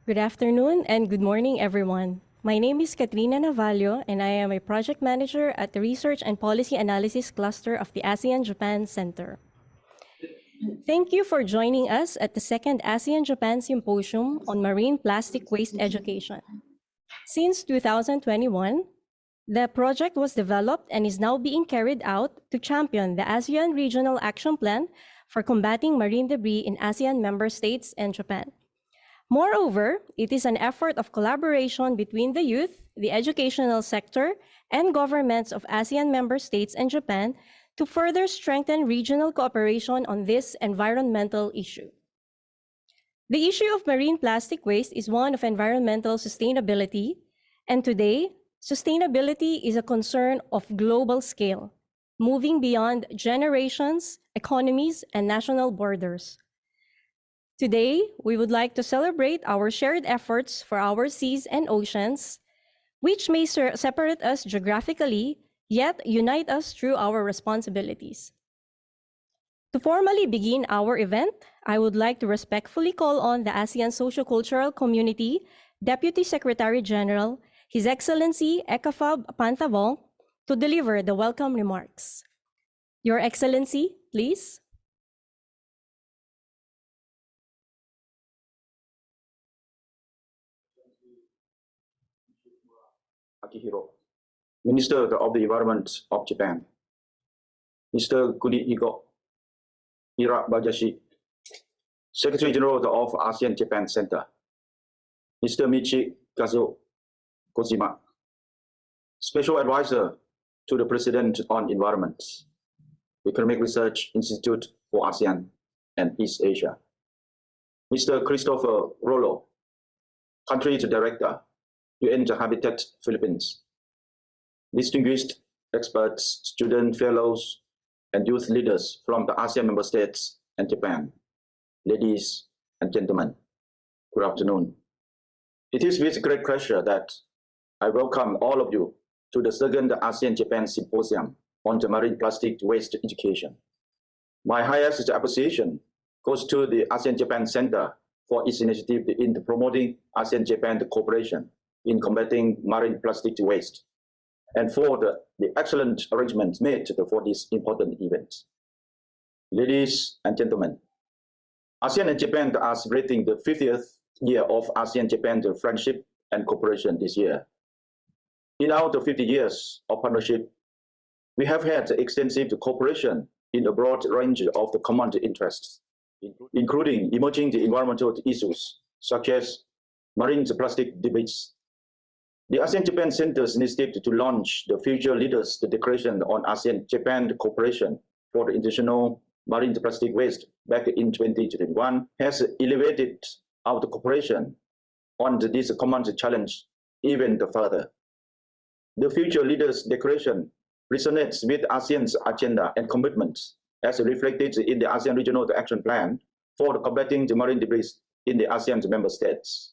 Good afternoon and good morning, everyone. My name is Katrina Navallo, and I am a project manager at the Research and Policy Analysis Cluster of the ASEAN-Japan Center. Thank you for joining us at the Second ASEAN-Japan Symposium on Marine Plastic Waste Education. Since 2021, the project was developed and is now being carried out to champion the ASEAN Regional Action Plan for combating marine debris in ASEAN member states and Japan. Moreover, it is an effort of collaboration between the youth, the educational sector, and governments of ASEAN member states and Japan to further strengthen regional cooperation on this environmental issue. The issue of marine plastic waste is one of environmental sustainability, and today, sustainability is a concern of global scale, moving beyond generations, economies, and national borders. Today, we would like to celebrate our shared efforts for our seas and oceans, which may separate us geographically, yet unite us through our responsibilities. To formally begin our event, I would like to respectfully call on the ASEAN Sociocultural Community Deputy Secretary General, His Excellency Ekafab Pantavong, to deliver the welcome remarks. Your Excellency, please. Akihiro, Minister of the Environment of Japan, Mr. Kunihiko Irabayashi, Secretary General of ASEAN-Japan Center, Mr. Michi Kazuo Kojima, Special Advisor to the President on Environment, Economic Research Institute for ASEAN and East Asia, Mr. Christopher Rollo, Country Director, UN Habitat Philippines, distinguished experts, student fellows, and youth leaders from the ASEAN member states and Japan, ladies and gentlemen, good afternoon. It is with great pleasure that I welcome all of you to the Second ASEAN-Japan Symposium on the Marine Plastic Waste Education. My highest appreciation goes to the ASEAN-Japan Center for its initiative in promoting ASEAN-Japan cooperation in combating marine plastic waste, and for the excellent arrangements made for this important event. Ladies and gentlemen, ASEAN and Japan are celebrating the 50th year of ASEAN-Japan friendship and cooperation this year. In our 50 years of partnership, we have had extensive cooperation in a broad range of the common interests, including emerging environmental issues such as marine plastic debates. The ASEAN-Japan Center's initiative to launch the Future Leaders Declaration on ASEAN-Japan Cooperation for the International Marine Plastic Waste back in 2021 has elevated our cooperation on this common challenge even further. The Future Leaders Declaration resonates with ASEAN's agenda and commitments as reflected in the ASEAN Regional Action Plan for combating the marine debris in the ASEAN member states.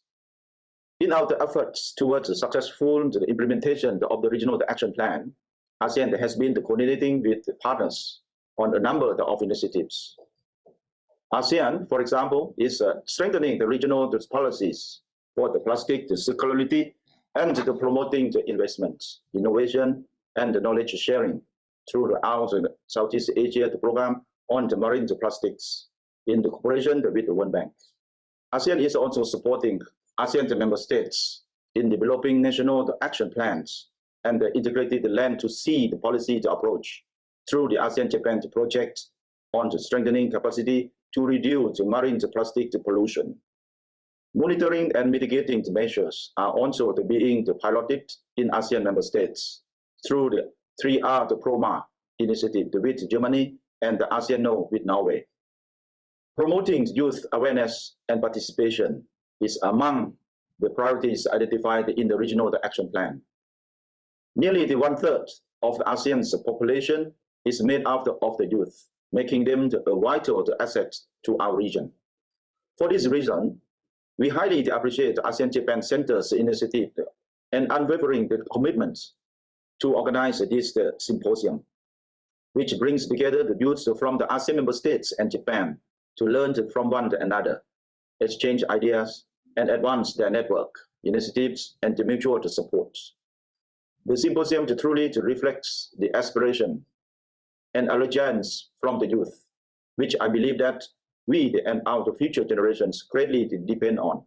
In our efforts towards the successful implementation of the Regional Action Plan, ASEAN has been coordinating with partners on a number of initiatives. ASEAN, for example, is strengthening the regional policies for the plastic circularity and promoting the investment, innovation, and the knowledge sharing through our Southeast Asia program on the marine plastics in the cooperation with the World Bank. ASEAN is also supporting ASEAN member states in developing national action plans and the integrated land-to-sea policy approach through the ASEAN-Japan project on the strengthening capacity to reduce marine plastic pollution. Monitoring and mitigating measures are also being piloted in ASEAN member states through the 3R PROMA initiative with Germany and the ASEAN with Norway. Promoting youth awareness and participation is among the priorities identified in the Regional Action Plan. Nearly 1/3 of the ASEAN's population is made up of the youth, making them a vital asset to our region. For this reason, we highly appreciate the ASEAN-Japan Center's initiative and unwavering commitment to organize this symposium, which brings together the youth from the ASEAN member states and Japan to learn from one another, exchange ideas, and advance their network, initiatives, and the mutual support. The symposium truly reflects the aspiration and allegiance from the youth, which I believe that we and our future generations greatly depend on.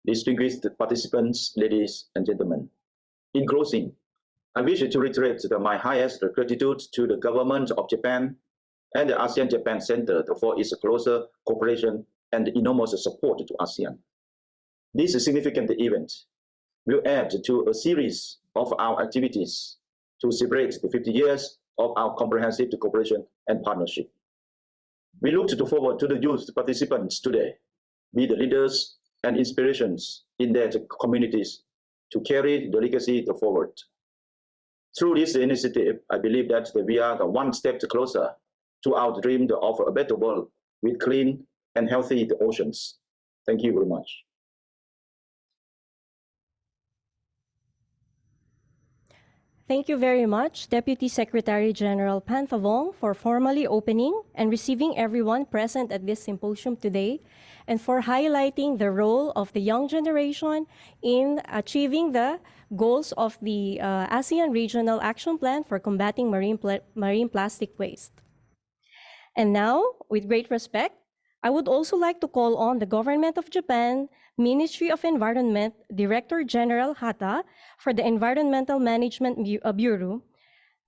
Distinguished participants, ladies and gentlemen, in closing, I wish to reiterate my highest gratitude to the government of Japan and the ASEAN-Japan Center for its closer cooperation and enormous support to ASEAN. This significant event will add to a series of our activities to celebrate the 50 years of our comprehensive cooperation and partnership. We look forward to the youth participants today, be the leaders and inspirations in their communities to carry the legacy forward. Through this initiative, I believe that we are one step closer to our dream of a better world with clean and healthy oceans. Thank you very much. Thank you very much, Deputy Secretary General Panthavong, for formally opening and receiving everyone present at this symposium today, and for highlighting the role of the young generation in achieving the goals of the ASEAN Regional Action Plan for combating marine plastic waste. And now, with great respect, I would also like to call on the Government of Japan, Ministry of Environment, Director General Hata for the Environmental Management Bureau,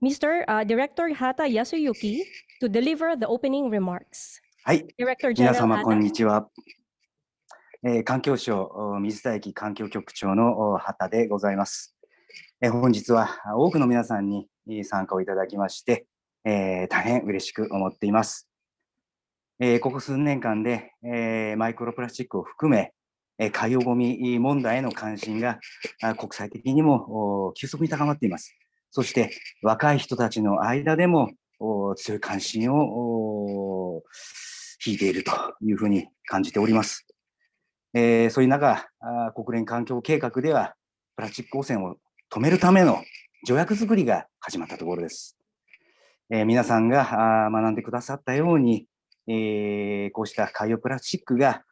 Mr. Director Hata Yasuyuki, to deliver the opening remarks. はい、 Director 皆 General 様こん Hata. にちは。環境省水田駅環境局長の畑でございます。本日は多くの皆さんに参加をいただきまして、大変嬉しく思っています。ここ数年間でマイクロプラスチックを含め海洋ゴミ問題への関心が国際的にも急速に高まっています。そして若い人たちの間でも強い関心を引いているというふうに感じております。そういう中、国連環境計画ではプラスチック汚染を止めるための条約作りが始まったところです。皆さんが学んでくださったように、こうした海洋プラスチックが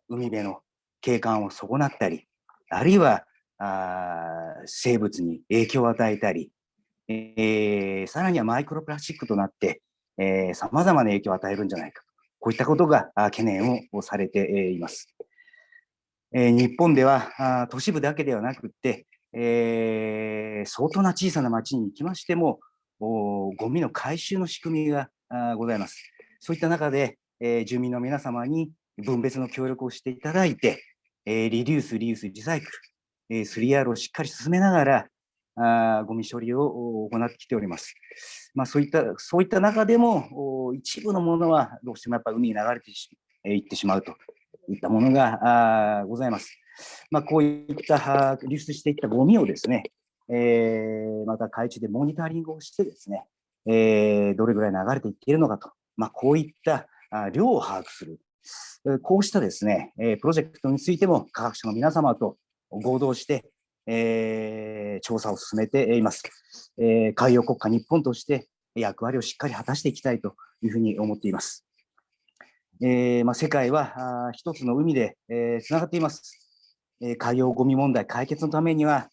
海辺の景観を損なったり、あるいは生物に影響を与えたり、さらにはマイクロプラスチックとなってさまざまな影響を与えるんじゃないか、こういったことが懸念をされています。日本では都市部だけではなくて、相当な小さな町に行きましてもゴミの回収の仕組みがございます。そういった中で、住民の皆様に分別の協力をしていただいて、リデュース、リユース、リサイクル、3R をしっかり進めながらゴミ処理を行ってきております。そういった中でも一部のものはどうしてもやっぱり海に流れていってしまうといったものがございます。こういった流出していったゴミをですね、また海中でモニタリングをしてですね、どれぐらい流れていっているのかと、こういった量を把握する、こうしたですね、プロジェクトについても科学者の皆様と合同して、調査を進めています。海洋国家日本として役割をしっかり果たしていきたいというふうに思っています。世界は一つの海でつながっています。海洋ゴミ問題解決のためには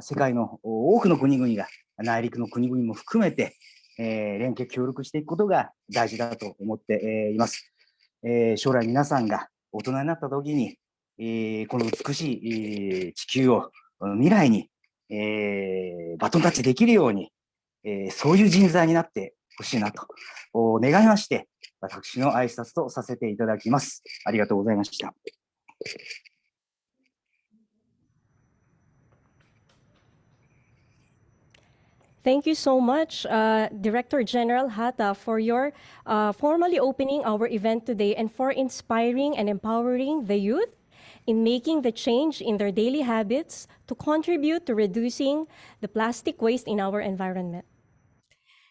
世界の多くの国々が内陸の国々も含めて連携協力していくことが大事だと思っています。将来皆さんが大人になった時にこの美しい地球を未来にバトンタッチできるようにそういう人材になってほしいなと願いまして私の挨拶とさせていただきます。ありがとうございました。Thank you so much, Director General Hata, for your formally opening our event today and for inspiring and empowering the youth in making the change in their daily habits to contribute to reducing the plastic waste in our environment.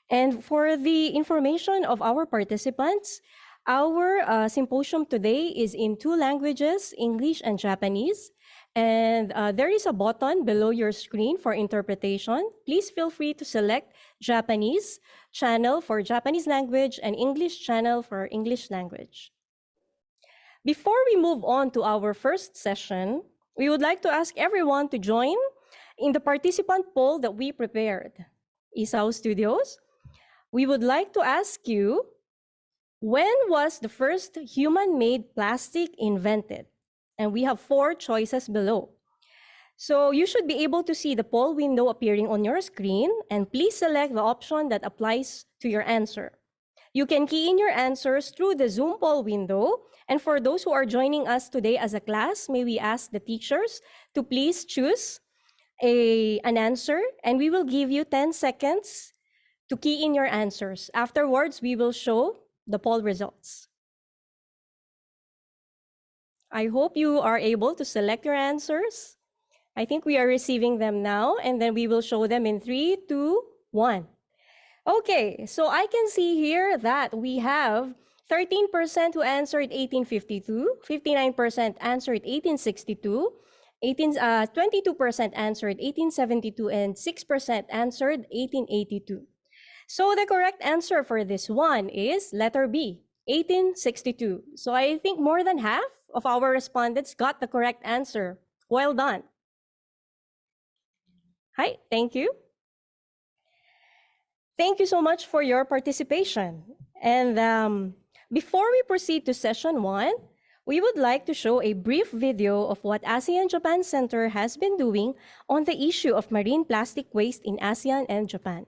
And for the information of our participants, our symposium today is in 2 languages, English and Japanese. And there is a button below your screen for interpretation. Please feel free to select Japanese channel for Japanese language and English channel for English language. Before we move on to our first session, we would like to ask everyone to join in the participant poll that we prepared. Isao Studios, we would like to ask you, when was the first human-made plastic invented? And we have 4 choices below. So you should be able to see the poll window appearing on your screen, and please select the option that applies to your answer. You can key in your answers through the Zoom poll window. And for those who are joining us today as a class, may we ask the teachers to please choose an answer, and we will give you 10 seconds to key in your answers. Afterwards, we will show the poll results. I hope you are able to select your answers. I think we are receiving them now, and then we will show them in 3, 2, 1. Okay, so I can see here that we have 13% who answered 1852, 59% answered 1862, 22% answered 1872, and 6% answered 1882. So the correct answer for this one is letter B, 1862. So I think more than half of our respondents got the correct answer. Well done. Hi, thank you. Thank you so much for your participation. And before we proceed to session 1, we would like to show a brief video of what ASEAN-Japan Center has been doing on the issue of marine plastic waste in ASEAN and Japan.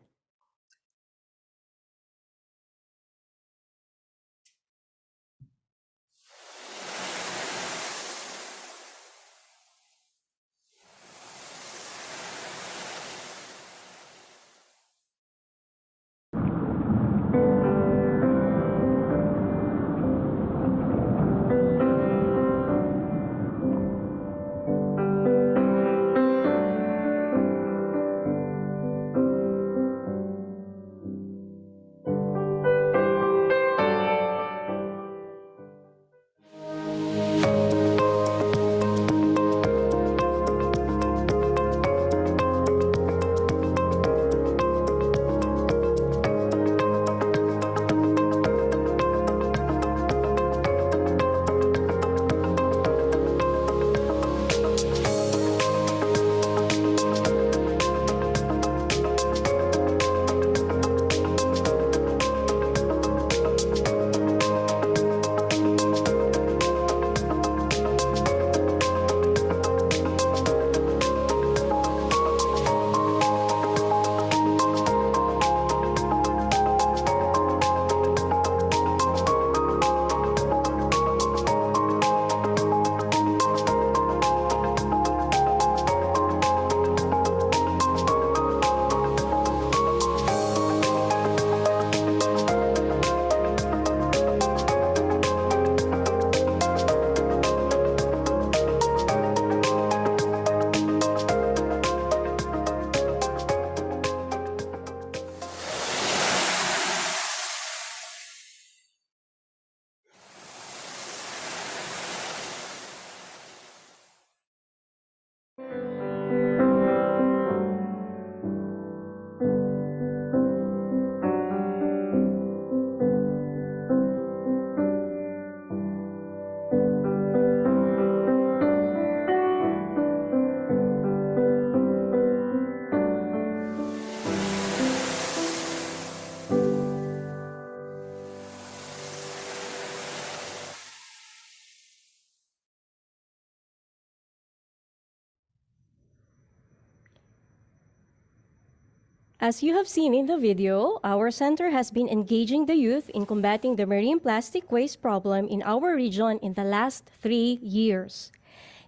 As you have seen in the video, our center has been engaging the youth in combating the marine plastic waste problem in our region in the last 3 years.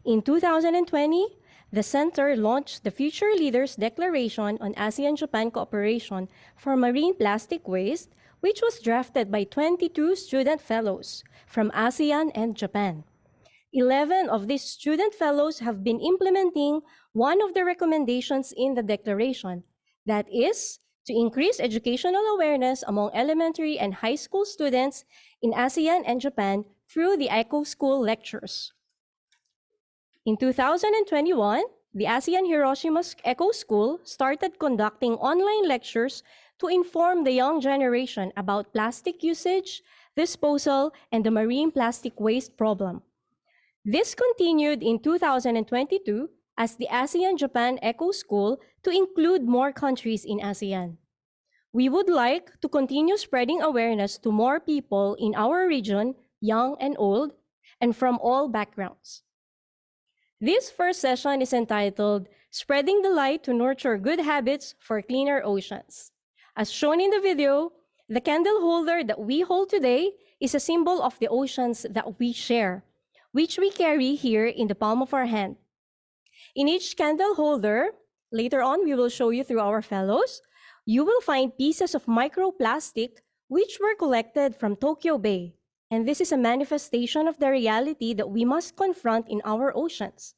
In 2020, the center launched the Future Leaders Declaration on ASEAN-Japan Cooperation for Marine Plastic Waste, which was drafted by 22 student fellows from ASEAN and Japan. 11 of these student fellows have been implementing one of the recommendations in the declaration, that is, to increase educational awareness among elementary and high school students in ASEAN and Japan through the Eco School lectures. In 2021, the ASEAN Hiroshima Eco School started conducting online lectures to inform the young generation about plastic usage, disposal, and the marine plastic waste problem. This continued in 2022 as the ASEAN-Japan Eco School to include more countries in ASEAN. We would like to continue spreading awareness to more people in our region, young and old, and from all backgrounds. This first session is entitled Spreading the Light to Nurture Good Habits for Cleaner Oceans. As shown in the video, the candle holder that we hold today is a symbol of the oceans that we share, which we carry here in the palm of our hand. In each candle holder, later on we will show you through our fellows, you will find pieces of microplastic which were collected from Tokyo Bay. And this is a manifestation of the reality that we must confront in our oceans.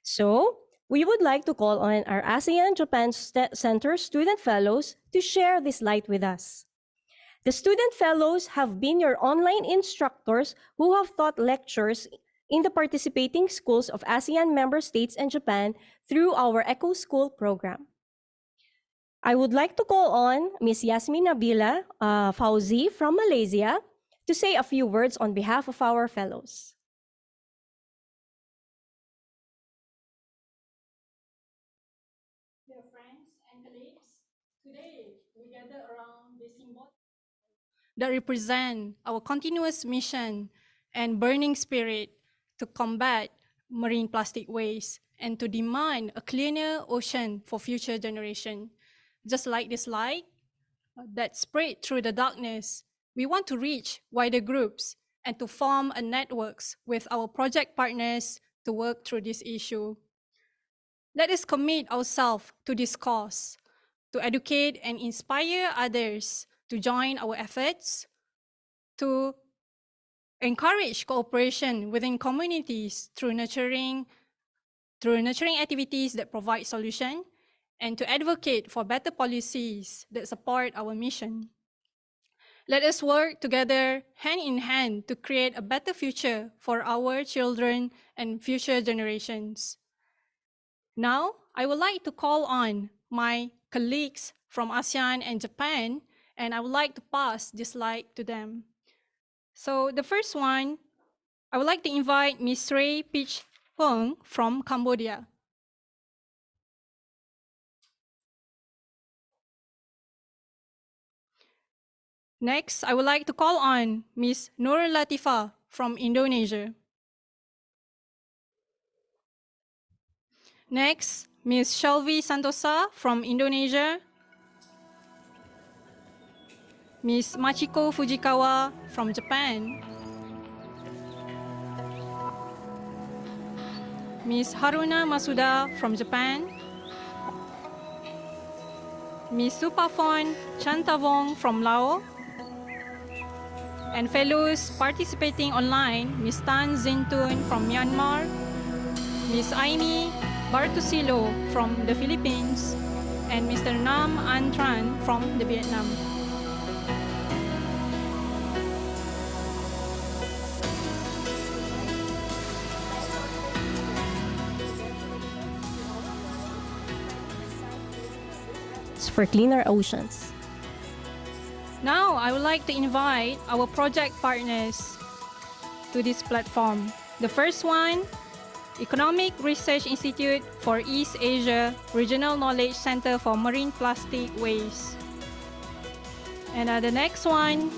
So, we would like to call on our ASEAN-Japan Center student fellows to share this light with us. The student fellows have been your online instructors who have taught lectures in the participating schools of ASEAN member states and Japan through our Eco School program. I would like to call on Ms. Yasmin Nabila Fauzi from Malaysia to say a few words on behalf of our fellows. Dear friends and colleagues, today we gather around this symbol that represent our continuous mission and burning spirit to combat marine plastic waste and to demand a cleaner ocean for future generations. Just like this light that spread through the darkness, we want to reach wider groups and to form a networks with our project partners to work through this issue. Let us commit ourselves to this cause, to educate and inspire others to join our efforts, to encourage cooperation within communities through nurturing activities that provide solution, and to advocate for better policies that support our mission. Let us work together hand in hand to create a better future for our children and future generations. Now, I would like to call on my colleagues from ASEAN and Japan, and I would like to pass this light to them. So the first one, I would like to invite Ms. Ray Pich Pung from Cambodia. Next, I would like to call on Ms. Nur Latifa from Indonesia. Next, Ms. Shelvi Santosa from Indonesia. Ms. Machiko Fujikawa from Japan. Ms. Haruna Masuda from Japan. Ms. Supafon Chantavong from Laos. And fellows participating online, Ms. Tan Zintun from Myanmar, Ms. Aini Bartusilo from the Philippines, and Mr. Nam An Tran from the Vietnam. For cleaner oceans. Now, I would like to invite our project partners to this platform. The first one, Economic Research Institute for East Asia Regional Knowledge Center for Marine Plastic Waste. And the next one,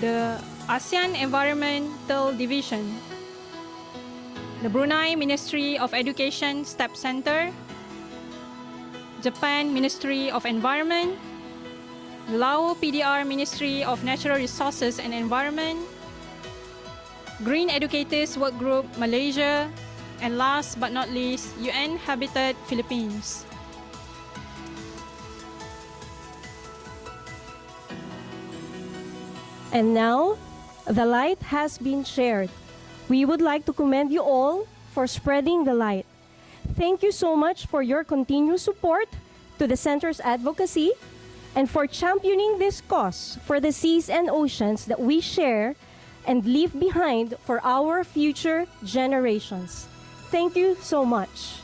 the ASEAN Environmental Division, the Brunei Ministry of Education STEP Center, Japan Ministry of Environment, the Lao PDR Ministry of Natural Resources and Environment, Green Educators Work Group Malaysia, and last but not least, UN Habitat Philippines. And now, the light has been shared. We would like to commend you all for spreading the light. Thank you so much for your continued support to the Center's advocacy and for championing this cause for the seas and oceans that we share and leave behind for our future generations. Thank you so much.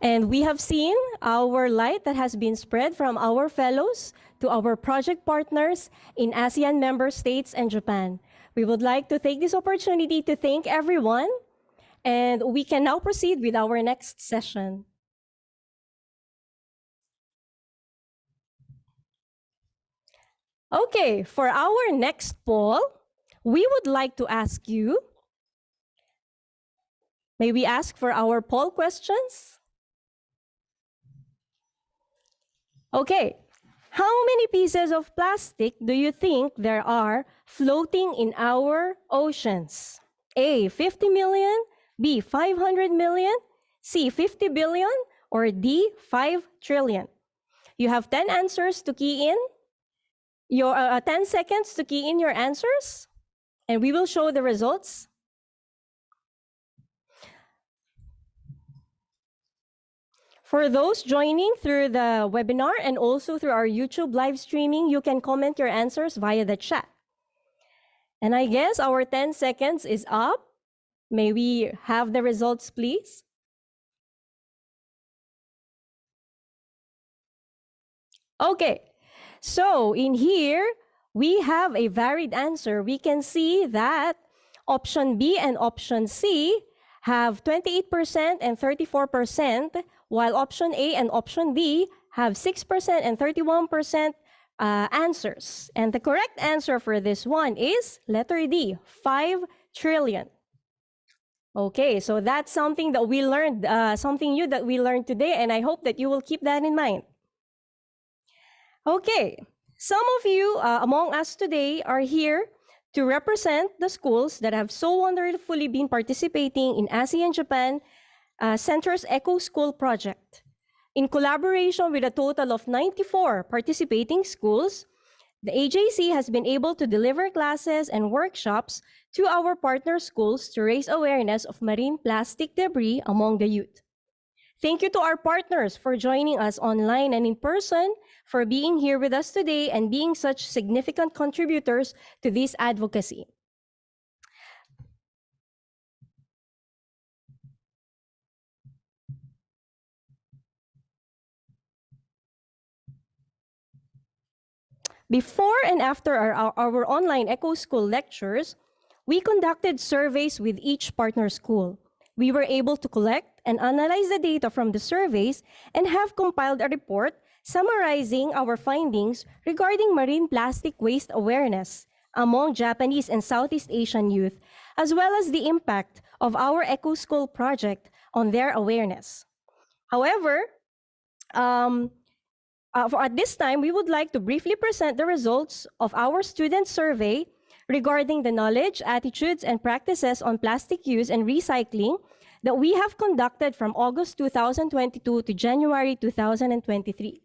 And we have seen our light that has been spread from our fellows to our project partners in ASEAN member states and Japan. We would like to take this opportunity to thank everyone, and we can now proceed with our next session. Okay, for our next poll, we would like to ask you, may we ask for our poll questions? Okay, how many pieces of plastic do you think there are floating in our oceans? A, 50 million, B, 500 million, C, 50 billion, or D, 5 trillion? You have 10 answers to key in. Your 10 seconds to key in your answers, and we will show the results. For those joining through the webinar and also through our YouTube live streaming, you can comment your answers via the chat. And I guess our 10 seconds is up. May we have the results, please? Okay, so in here, we have a varied answer. We can see that option B and option C have 28% and 34%, while option A and option D have 6% and 31% answers. And the correct answer for this one is letter D, 5 trillion. Okay, so that's something that we learned, something new that we learned today, and I hope that you will keep that in mind. Okay, some of you among us today are here to represent the schools that have so wonderfully been participating in ASEAN-Japan Center's Eco School project. In collaboration with a total of 94 participating schools, the AJC has been able to deliver classes and workshops to our partner schools to raise awareness of marine plastic debris among the youth. Thank you to our partners for joining us online and in person, for being here with us today and being such significant contributors to this advocacy. Before and after our online Eco School lectures, we conducted surveys with each partner school. We were able to collect and analyze the data from the surveys and have compiled a report summarizing our findings regarding marine plastic waste awareness among Japanese and Southeast Asian youth, as well as the impact of our Eco School project on their awareness. However, at this time, we would like to briefly present the results of our student survey regarding the knowledge, attitudes, and practices on plastic use and recycling that we have conducted from August 2022 to January 2023.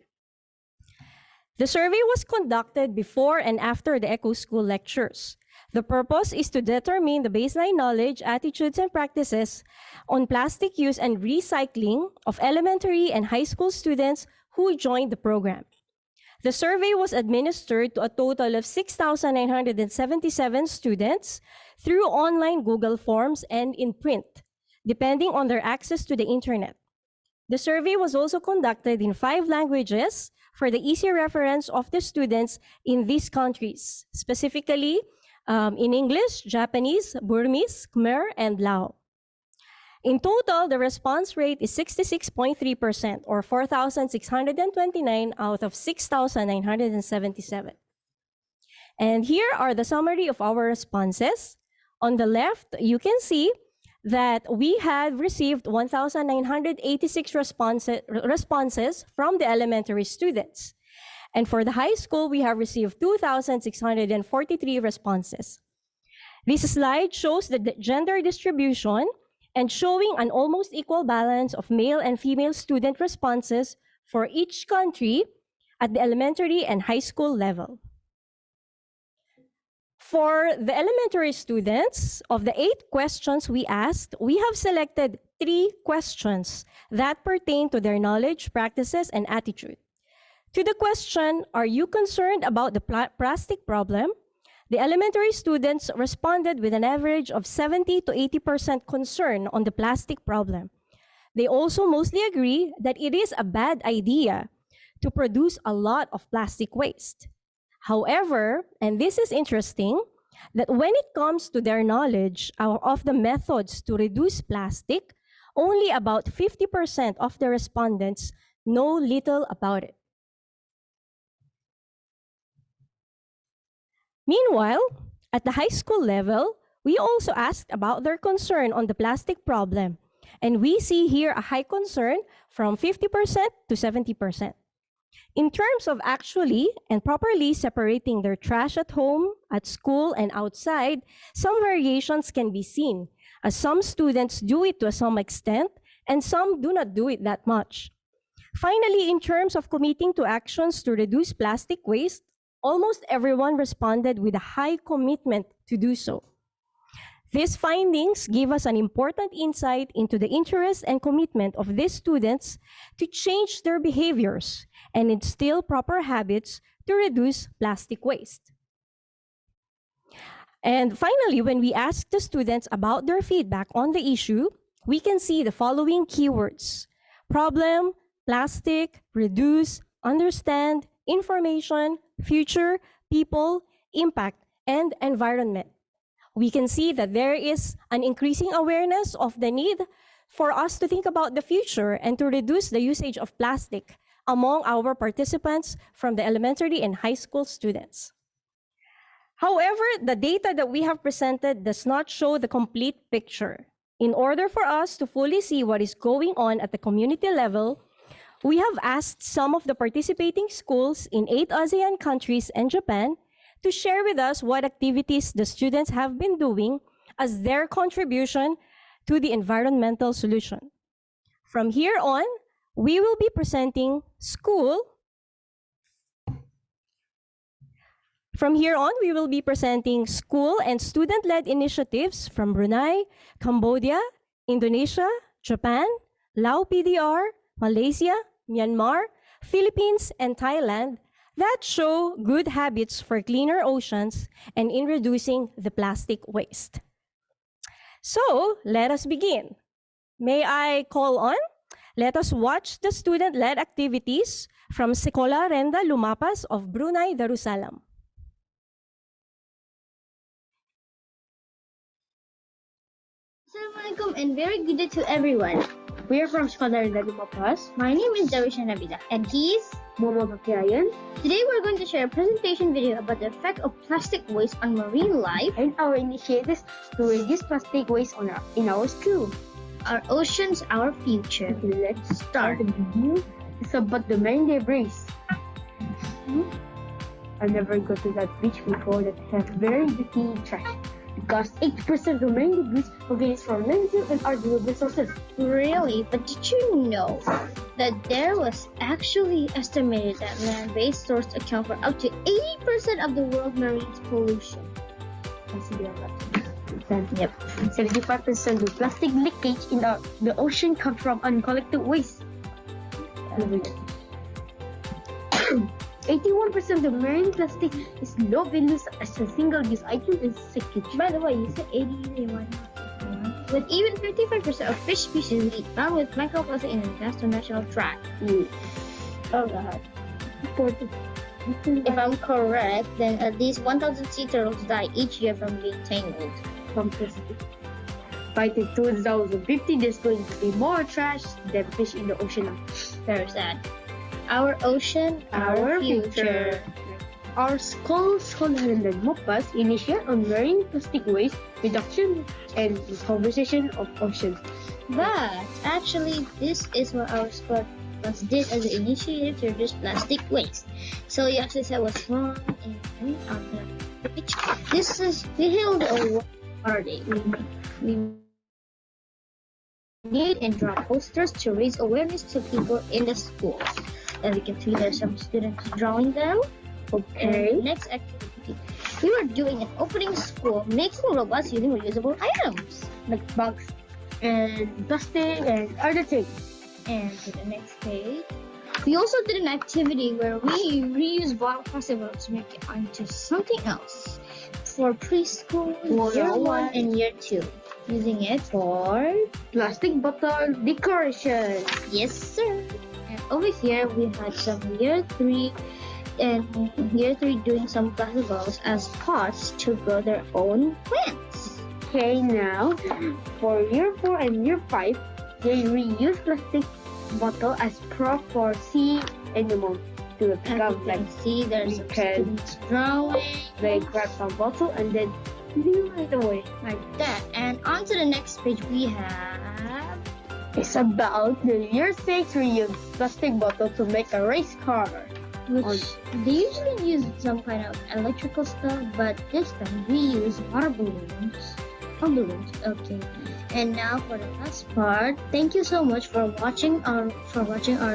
The survey was conducted before and after the Eco School lectures. The purpose is to determine the baseline knowledge, attitudes, and practices on plastic use and recycling of elementary and high school students who joined the program. The survey was administered to a total of 6,977 students through online Google Forms and in print, depending on their access to the internet. The survey was also conducted in 5 languages for the easy reference of the students in these countries, specifically in English, Japanese, Burmese, Khmer, and Lao. In total, the response rate is 66.3%, or 4,629 out of 6,977. And here are the summary of our responses. On the left, you can see that we had received 1,986 responses from the elementary students. And for the high school, we have received 2,643 responses. This slide shows the gender distribution and showing an almost equal balance of male and female student responses for each country at the elementary and high school level. For the elementary students, of the 8 questions we asked, we have selected 3 questions that pertain to their knowledge, practices, and attitude. To the question, "Are you concerned about the plastic problem?" the elementary students responded with an average of 70 to 80% concern on the plastic problem. They also mostly agree that it is a bad idea to produce a lot of plastic waste. However, and this is interesting, that when it comes to their knowledge of the methods to reduce plastic, only about 50% of the respondents know little about it. Meanwhile, at the high school level, we also asked about their concern on the plastic problem, and we see here a high concern from 50% to 70%. In terms of actually and properly separating their trash at home, at school, and outside, some variations can be seen, as some students do it to some extent, and some do not do it that much. Finally, in terms of committing to actions to reduce plastic waste, almost everyone responded with a high commitment to do so. These findings give us an important insight into the interest and commitment of these students to change their behaviors and instill proper habits to reduce plastic waste. And finally, when we ask the students about their feedback on the issue, we can see the following keywords: problem, plastic, reduce, understand, information, future, people, impact, and environment. We can see that there is an increasing awareness of the need for us to think about the future and to reduce the usage of plastic among our participants from the elementary and high school students. However, the data that we have presented does not show the complete picture. In order for us to fully see what is going on at the community level, we have asked some of the participating schools in 8 ASEAN countries and Japan to share with us what activities the students have been doing as their contribution to the environmental solution. From here on, we will be presenting school and student-led initiatives from Brunei, Cambodia, Indonesia, Japan, Laos PDR, Malaysia, Myanmar, Philippines, and Thailand that show good habits for cleaner oceans and in reducing the plastic waste. So, let us begin. May I call on? Let us watch the student-led activities from Sekolah Renda Lumapas of Brunei Darussalam. Assalamualaikum and very good day to everyone. We are from Sekolah Renda Lumapas. My name is Darisha Nabila and he's Momo Bakyayan. Today we're going to share a presentation video about the effect of plastic waste on marine life and our initiatives to reduce plastic waste in our school. Our oceans, our future. Okay, let's start. The video is about the marine debris. I never go to that beach before that has very dirty trash. Because 80% of the marine debris originates from landfill and other renewable sources. Really? But did you know that there was actually estimated that land-based sources account for up to 80% of the world marine pollution? Yep. 75% of plastic leakage in the ocean comes from uncollected waste. 81% of the marine plastic is low value as a single-use item and sickage. By the way, you said 81. With even 55% of fish species found with microplastic in the national track. Oh God. If I'm correct, then at least 1,000 sea turtles die each year from being tangled from plastic. By 2050, there's going to be more trash than fish in the ocean. There's that. Our ocean, our future. Our schools and MOPAs initiate on marine plastic waste reduction and conservation of oceans. But actually, this is what our school did as an initiative to reduce plastic waste. So you actually said what's wrong and on the page. This is we held a water day. We made and draw posters to raise awareness to people in the schools. As you can see, there's some students drawing them. Okay. And next activity, we were doing an opening school, making robots using reusable items like bugs and plastic and other things. And to the next page, we also did an activity where we reused bottle plastic bottles to make it onto something else for preschool, year 1 and year 2. using it for Plastic bottle decoration. yes, sir. And over here we had some year three and year three doing some plastic bottles as pots to grow their own plants. Okay, now for year 4 and year 5, they reuse plastic bottle as prop for sea animals to And become you like can see there's we some can- students drawing they grab some bottle and then leave it away. like that. And on to the next page we have It's about the year 6 reuse plastic bottle to make a race car. which they usually use some kind of electrical stuff, but this time we use water balloons. Oh, balloons. Okay. And now for the last part, thank you so much for watching our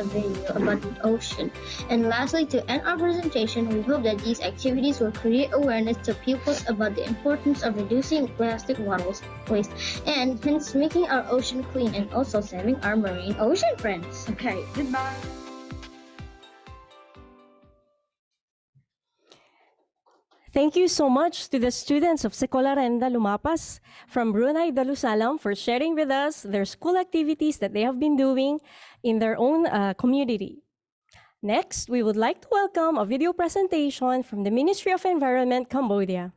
video about the ocean. And lastly, to end our presentation, we hope that these activities will create awareness to pupils about the importance of reducing plastic bottles waste and hence making our ocean clean and also saving our marine ocean friends. Okay, goodbye. Thank you so much to the students of Sekolah Renda Lumapas from Brunei Darussalam for sharing with us their school activities that they have been doing in their own community. Next, we would like to welcome a video presentation from the Ministry of Environment, Cambodia.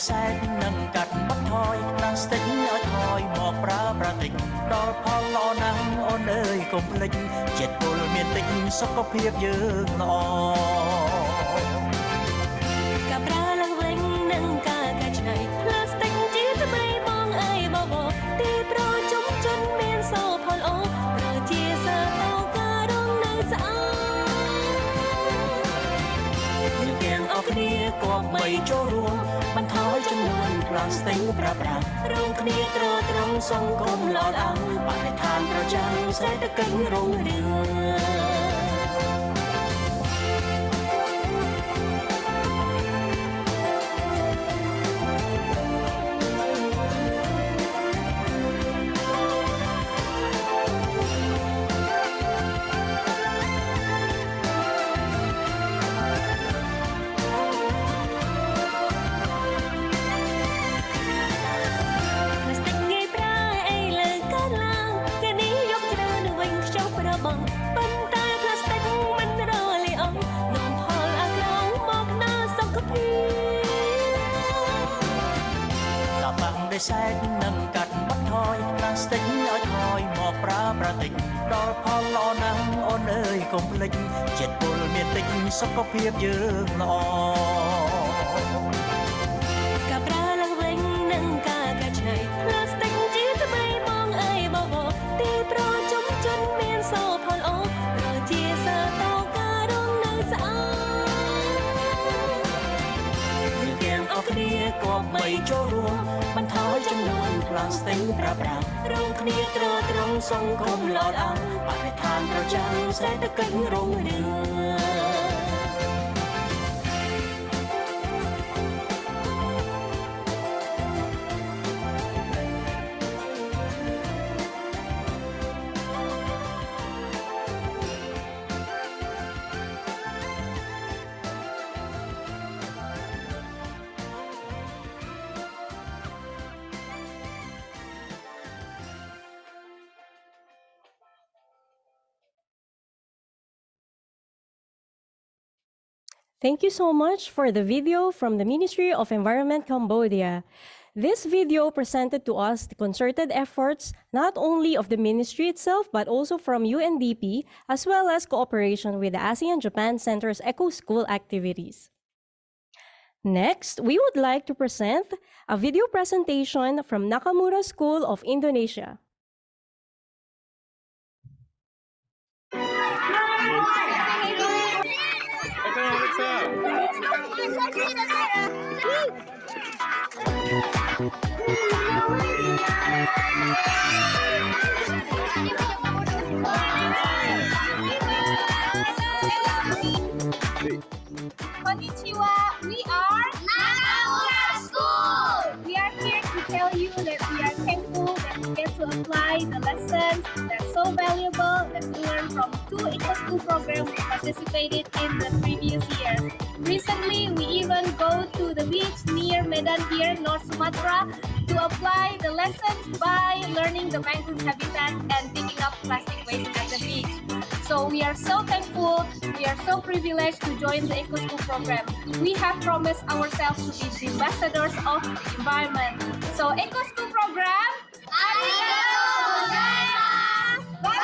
សែកនឹងកាត់បន្ថយផ្លាស្ទិកឲ្យថយមកប្រើប្រាស់តិចដល់ផលល្អណាស់អូនអើយកុំភ្លេចចិត្តពលមានតិចសុខភាពយើងល្អការប្រើឡើងវិញនឹងការកែច្នៃផ្លាស្ទិកជាថ្មីបងអើយបបទីប្រជុំជនមានសោផលល្អប្រើជាសាតោការរងនៅស្អាតយើងទាំងអស់គ្នាគប្បីចូលរួមបន្ថយចំនួនប្លាស្ទិកប្រើប្រាស់រងគ្នាទ្រទ្រង់សង្គមល្អឡើងបរិស្ថានប្រចាំសេដ្ឋកិច្ចរុងរឿងសែកនឹងកាត់បន្ថយប្លាស្ទិកឲ្យថយមកប្រើប្រាស់តិចដល់ផលល្អណាស់អូនអើយកុំភ្លេចចិត្តពលមានតិចសុខភាពយើងល្អការប្រើឡើងវិញនឹងការកែច្នៃប្លាស្ទិកជាថ្មីបងអើយបបទីប្រជុំជនមានសោផលល្អប្រើជាសាតោការរងនៅស្អាតយើងទាំងអស់គ្នាគប្បីចូលរួមបន្ថយចំនួនប្លាស្ទិកប្រើប្រាស់រងគ្នាទ្រទ្រង់សង្គមល្អឡើងបរិស្ថានប្រចាំសេដ្ឋកិច្ចរុងរឿង Thank you so much for the video from the Ministry of Environment, Cambodia. This video presented to us the concerted efforts not only of the ministry itself, but also from UNDP, as well as cooperation with the ASEAN-Japan Center's Eco School activities. Next, we would like to present a video presentation from Nakamura School of Indonesia. Konnichiwa, we are Nakamura School. We are here to tell you that we are thankful that we get to apply the lessons that are so valuable that we learned from 2 eco-school programs we participated in the previous years. Recently, we even go to the beach near Medan here, North Sumatra, to apply the lessons by learning the mangrove habitat and picking up plastic waste at the beach. So we are so thankful, we are so privileged to join the Eco School program. We have promised ourselves to be the ambassadors of the environment. So Eco School program, arigatou gozaimasu! Bye!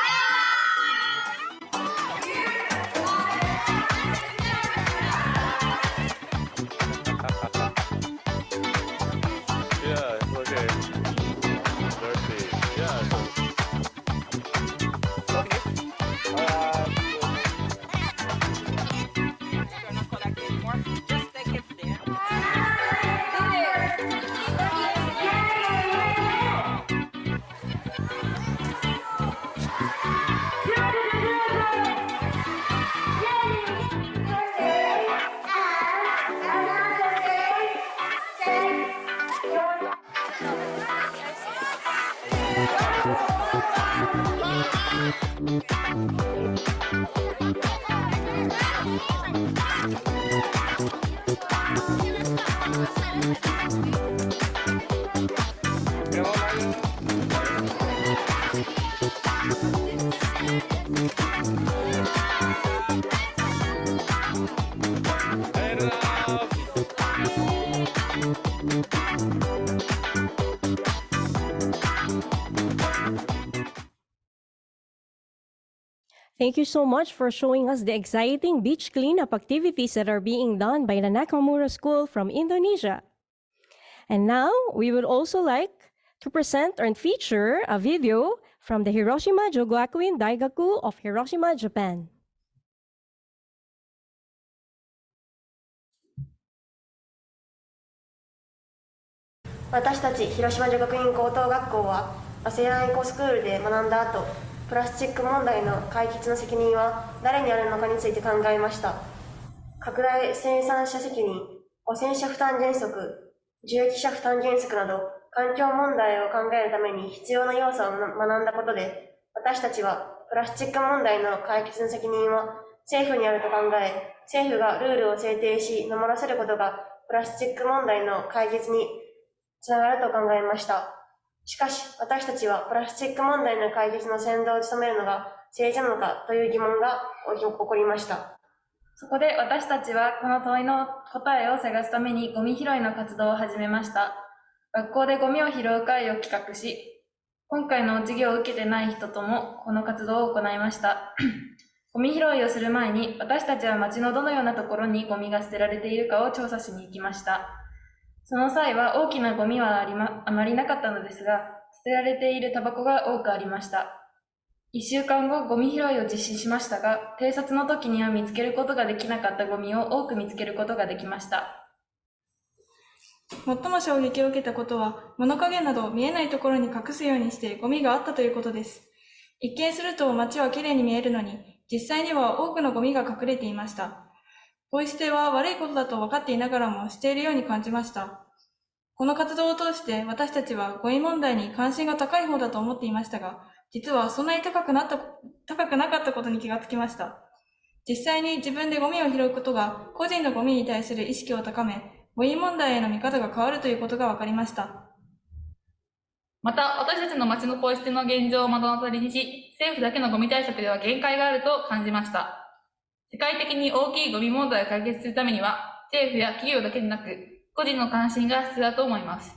Yeah, okay. Dirty. Yeah, so. Okay. Not collect anymore. Just take it there. Thank you so much for showing us the exciting beach cleanup activities that are being done by the Nakamura School from Indonesia. And now, we would also like to present and feature a video from the Hiroshima Jogakuin Daigaku of Hiroshima, Japan. 私たち広島女学院高等学校はASEANエコスクールで学んだ後、プラスチック問題の解決の責任は誰にあるのかについて考えました。拡大生産者責任、汚染者負担原則、受益者負担原則など環境問題を考えるために必要な要素を学んだことで、私たちはプラスチック問題の解決の責任は政府にあると考え、政府がルールを制定し守らせることがプラスチック問題の解決につながると考えました。しかし、私たちはプラスチック問題の解決の先導を務めるのが政治なのかという疑問が起こりました。そこで私たちはこの問いの答えを探すためにゴミ拾いの活動を始めました。学校でゴミを拾う会を企画し、今回の授業を受けてない人ともこの活動を行いました。ゴミ拾いをする前に私たちは街のどのようなところにゴミが捨てられているかを調査しに行きました。その際は大きなゴミはあまりなかったのですが、捨てられているタバコが多くありました。1週間後、ゴミ拾いを実施しましたが、偵察の時には見つけることができなかったゴミを多く見つけることができました。最も衝撃を受けたことは、物陰など見えないところに隠すようにしてゴミがあったということです。一見すると街はきれいに見えるのに、実際には多くのゴミが隠れていました。ポイ捨ては悪いことだと分かっていながらもしているように感じました。この活動を通して私たちはゴミ問題に関心が高い方だと思っていましたが、実はそんなに高くなかったことに気がつきました。実際に自分でゴミを拾うことが個人のゴミに対する意識を高め、ゴミ問題への見方が変わるということが分かりました。また、私たちの街のポイ捨ての現状を目の当たりにし、政府だけのゴミ対策では限界があると感じました。世界的に大きいゴミ問題を解決するためには、政府や企業だけでなく、個人の関心が必要だと思います。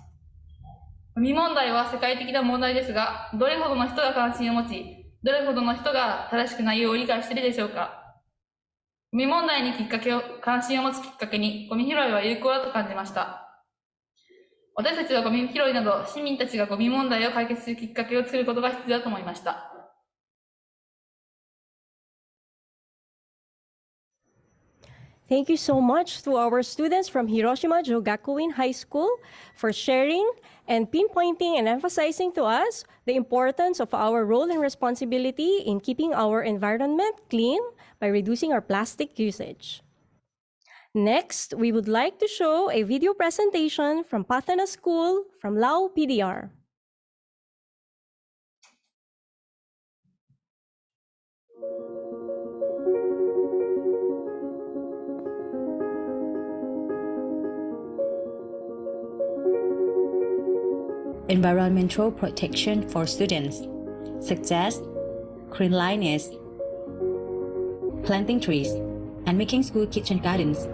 ゴミ問題は世界的な問題ですが、どれほどの人が関心を持ち、どれほどの人が正しく内容を理解しているでしょうか。ゴミ問題に関心を持つきっかけに、ゴミ拾いは有効だと感じました。私たちはゴミ拾いなど、市民たちがゴミ問題を解決するきっかけを作ることが必要だと思いました。Thank you so much to our students from Hiroshima Jogakuin High School for sharing and pinpointing and emphasizing to us the importance of our role and responsibility in keeping our environment clean by reducing our plastic usage. Next, we would like to show a video presentation from Pathana School from Lao PDR. Environmental protection for students, such as cleanliness, planting trees, and making school kitchen gardens,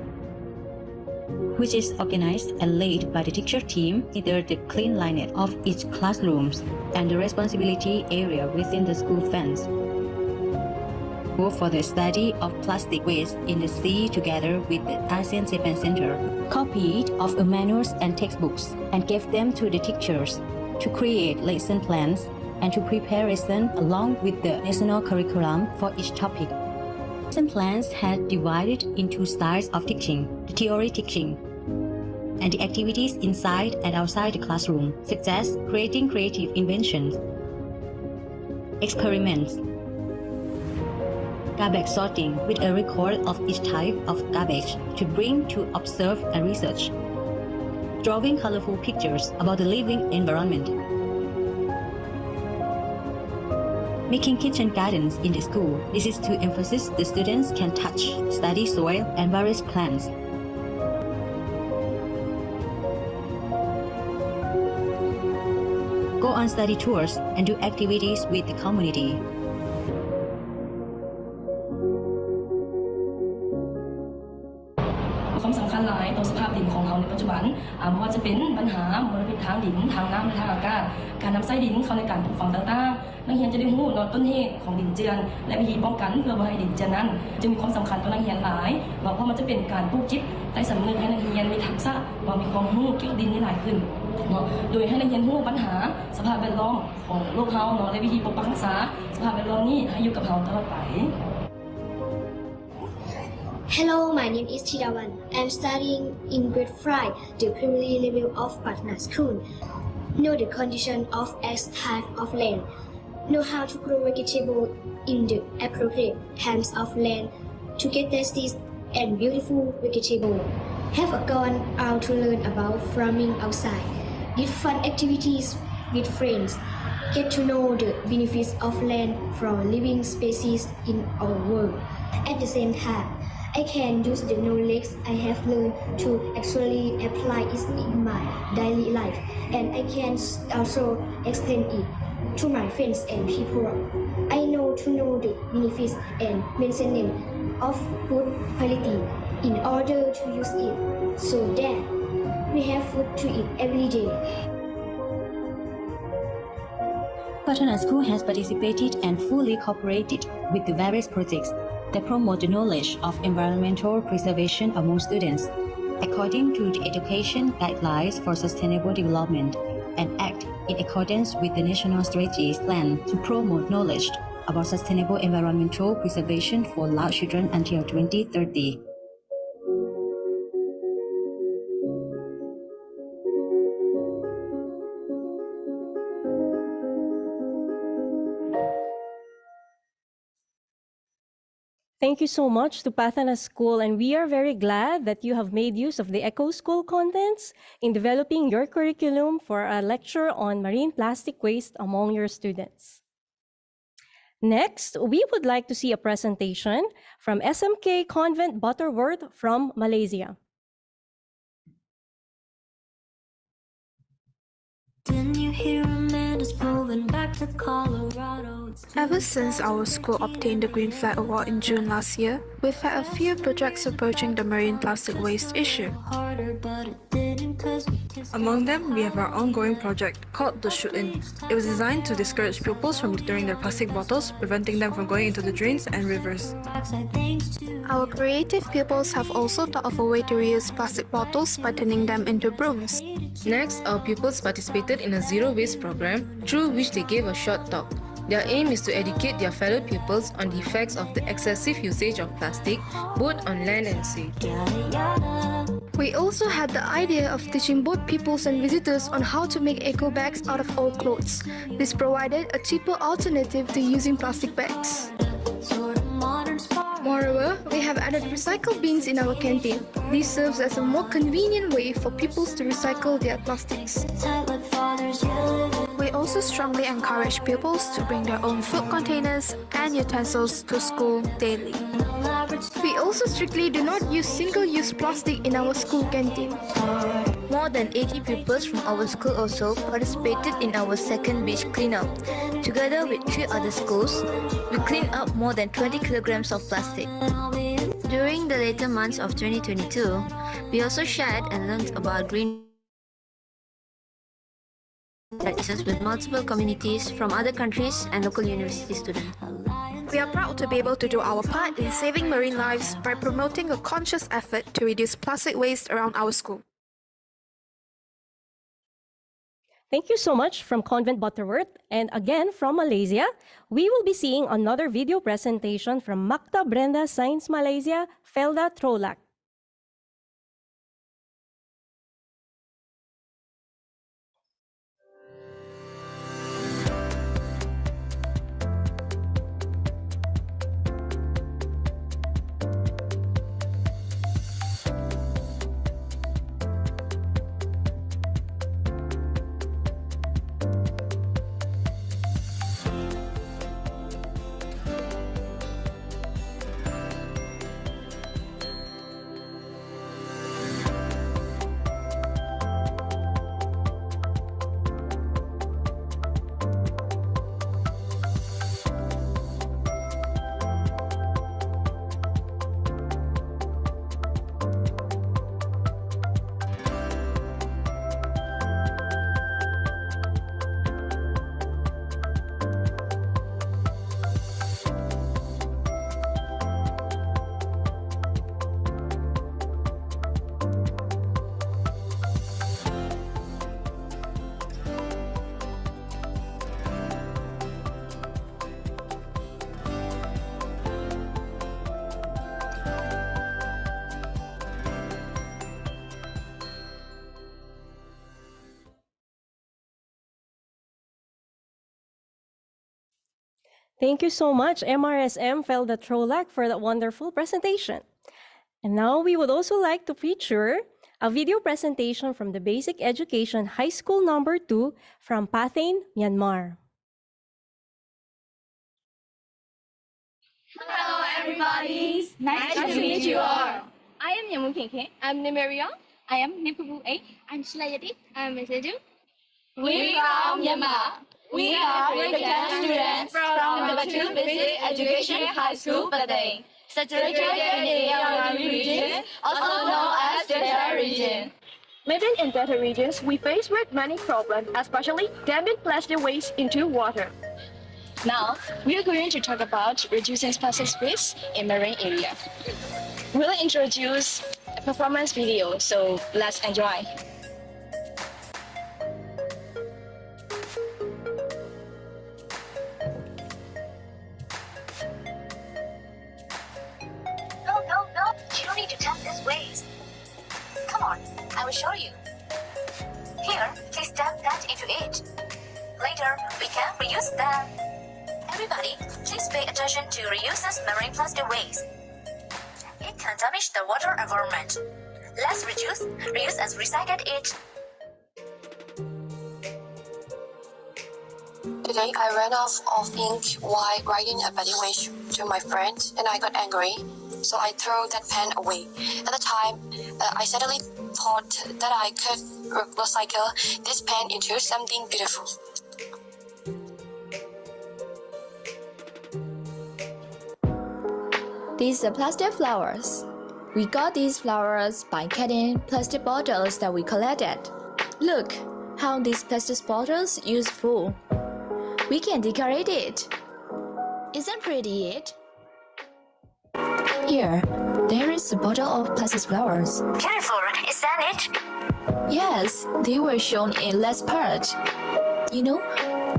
which is organized and led by the teacher team, either the cleanliness of each classrooms and the responsibility area within the school fence. Go for the study of plastic waste in the sea together with the ASEAN-Japan Center. Copied of manuals and textbooks and gave them to the teachers to create lesson plans and to prepare lesson along with the national curriculum for each topic. Lesson plans had divided into styles of teaching, the theory teaching, and the activities inside and outside the classroom, such as creating creative inventions, experiments, garbage sorting with a record of each type of garbage to bring to observe and research, drawing colorful pictures about the living environment, making kitchen gardens in the school. This is to emphasize the students can touch, study soil and various plants. Go on study tours and do activities with the community. ความสำคัญหลายต่อสภาพดินของเราในปัจจุบันไม่ว่าจะเป็นปัญหามลพิษทางดินทางน้ำและทางอากาศการนำไส้ดินเข้าในการปลูกฝังต่างๆนักเรียนจะได้รู้ต้นเหตุของดินเจือนและวิธีป้องกันเพื่อไม่ให้ดินเจือนนั้นจะมีความสำคัญต่อนักเรียนหลายเพราะมันจะเป็นการปลูกจิตใต้สำนึกให้นักเรียนมีทักษะมีความรู้เกี่ยวกับดินนี่หลายขึ้นโดยให้นักเรียนรู้ปัญหาสภาพแวดล้อมของโลกเราและวิธีปกปักรักษาสภาพแวดล้อมนี้ให้อยู่กับเราตลอดไป Hello, my name is Chidawan. I'm studying in grade 5, the primary level of Patna School. Know the condition of X type of land. Know how to grow vegetable in the appropriate types of land to get tasty and beautiful vegetable. Have gone out to learn about farming outside. Did fun activities with friends. Get to know the benefits of land from living species in our world. At the same time, I can use the knowledge I have learned to actually apply it in my daily life, and I can also extend it to my friends and people. I know to know the benefits and maintenance of good quality in order to use it, so that we have food to eat every day. Patna School has participated and fully cooperated with the various projects that promote the knowledge of environmental preservation among students, according to the Education Guidelines for Sustainable Development, and act in accordance with the National Strategies Plan to promote knowledge about sustainable environmental preservation for Lao children until 2030. Thank you so much to Pathana School, and we are very glad that you have made use of the Eco School contents in developing your curriculum for a lecture on marine plastic waste among your students. Next, we would like to see a presentation from SMK Convent Butterworth from Malaysia. Ever since our school obtained the Green Flag Award in June last year, we've had a few projects approaching the marine plastic waste issue. Among them, we have our ongoing project called The Shoot-In. It was designed to discourage pupils from littering their plastic bottles, preventing them from going into the drains and rivers. Our creative pupils have also thought of a way to reuse plastic bottles by turning them into brooms. Next, our pupils participated in a zero-waste program through which they gave a short talk. Their aim is to educate their fellow pupils on the effects of the excessive usage of plastic, both on land and sea. We also had the idea of teaching both pupils and visitors on how to make eco bags out of old clothes. This provided a cheaper alternative to using plastic bags. Moreover, we have added recycle bins in our canteen. This serves as a more convenient way for pupils to recycle their plastics. We also strongly encourage pupils to bring their own food containers and utensils to school daily. We also strictly do not use single-use plastic in our school canteen. More than 80 pupils from our school also participated in our second beach cleanup. Together with 3 other schools, we cleaned up more than 20 kilograms of plastic. During the later months of 2022, we also shared and learned about green practices with multiple communities from other countries and local university students. We are proud to be able to do our part in saving marine lives by promoting a conscious effort to reduce plastic waste around our school. Thank you so much from Convent Butterworth. And again, from Malaysia, we will be seeing another video presentation from Makta Brenda Science Malaysia, Felda Trolak. Thank you so much, MRSM Felda Trolak, for that wonderful presentation. And now we would also like to feature a video presentation from the Basic Education High School Number 2 from Pathane, Myanmar. Hello, everybody. Nice to meet you all. I am Yamu Keke. I'm Nimeria. I am Nipubu 8. I'm Shlayati. I'm Meseju. We from Myanmar. We are 10 students from the Batu Basic Education High School, Pathane, situated in the Yawari region, also known as the Delta region. Living in Delta regions, we face with many problems, especially dumping plastic waste into water. Now, we are going to talk about reducing plastic waste in marine area. We'll introduce a performance video, so let's enjoy. No, you don't need to dump this waste. Come on, I will show you. Here, please dump that into it. Later, we can reuse them. Everybody, please pay attention to reuses marine plastic waste. It can damage the water environment. Let's reduce, reuse and recycle it. Today, I ran out of ink while writing a bad wish to my friend, and I got angry, so I threw that pen away. At the time, I suddenly thought that I could recycle this pen into something beautiful. These are plastic flowers. We got these flowers by cutting plastic bottles that we collected. Look how these plastic bottles useful. We can decorate it. Isn't pretty it? Here, there is a bottle of plastic flowers. Beautiful, is that it? Yes, they were shown in last part. You know,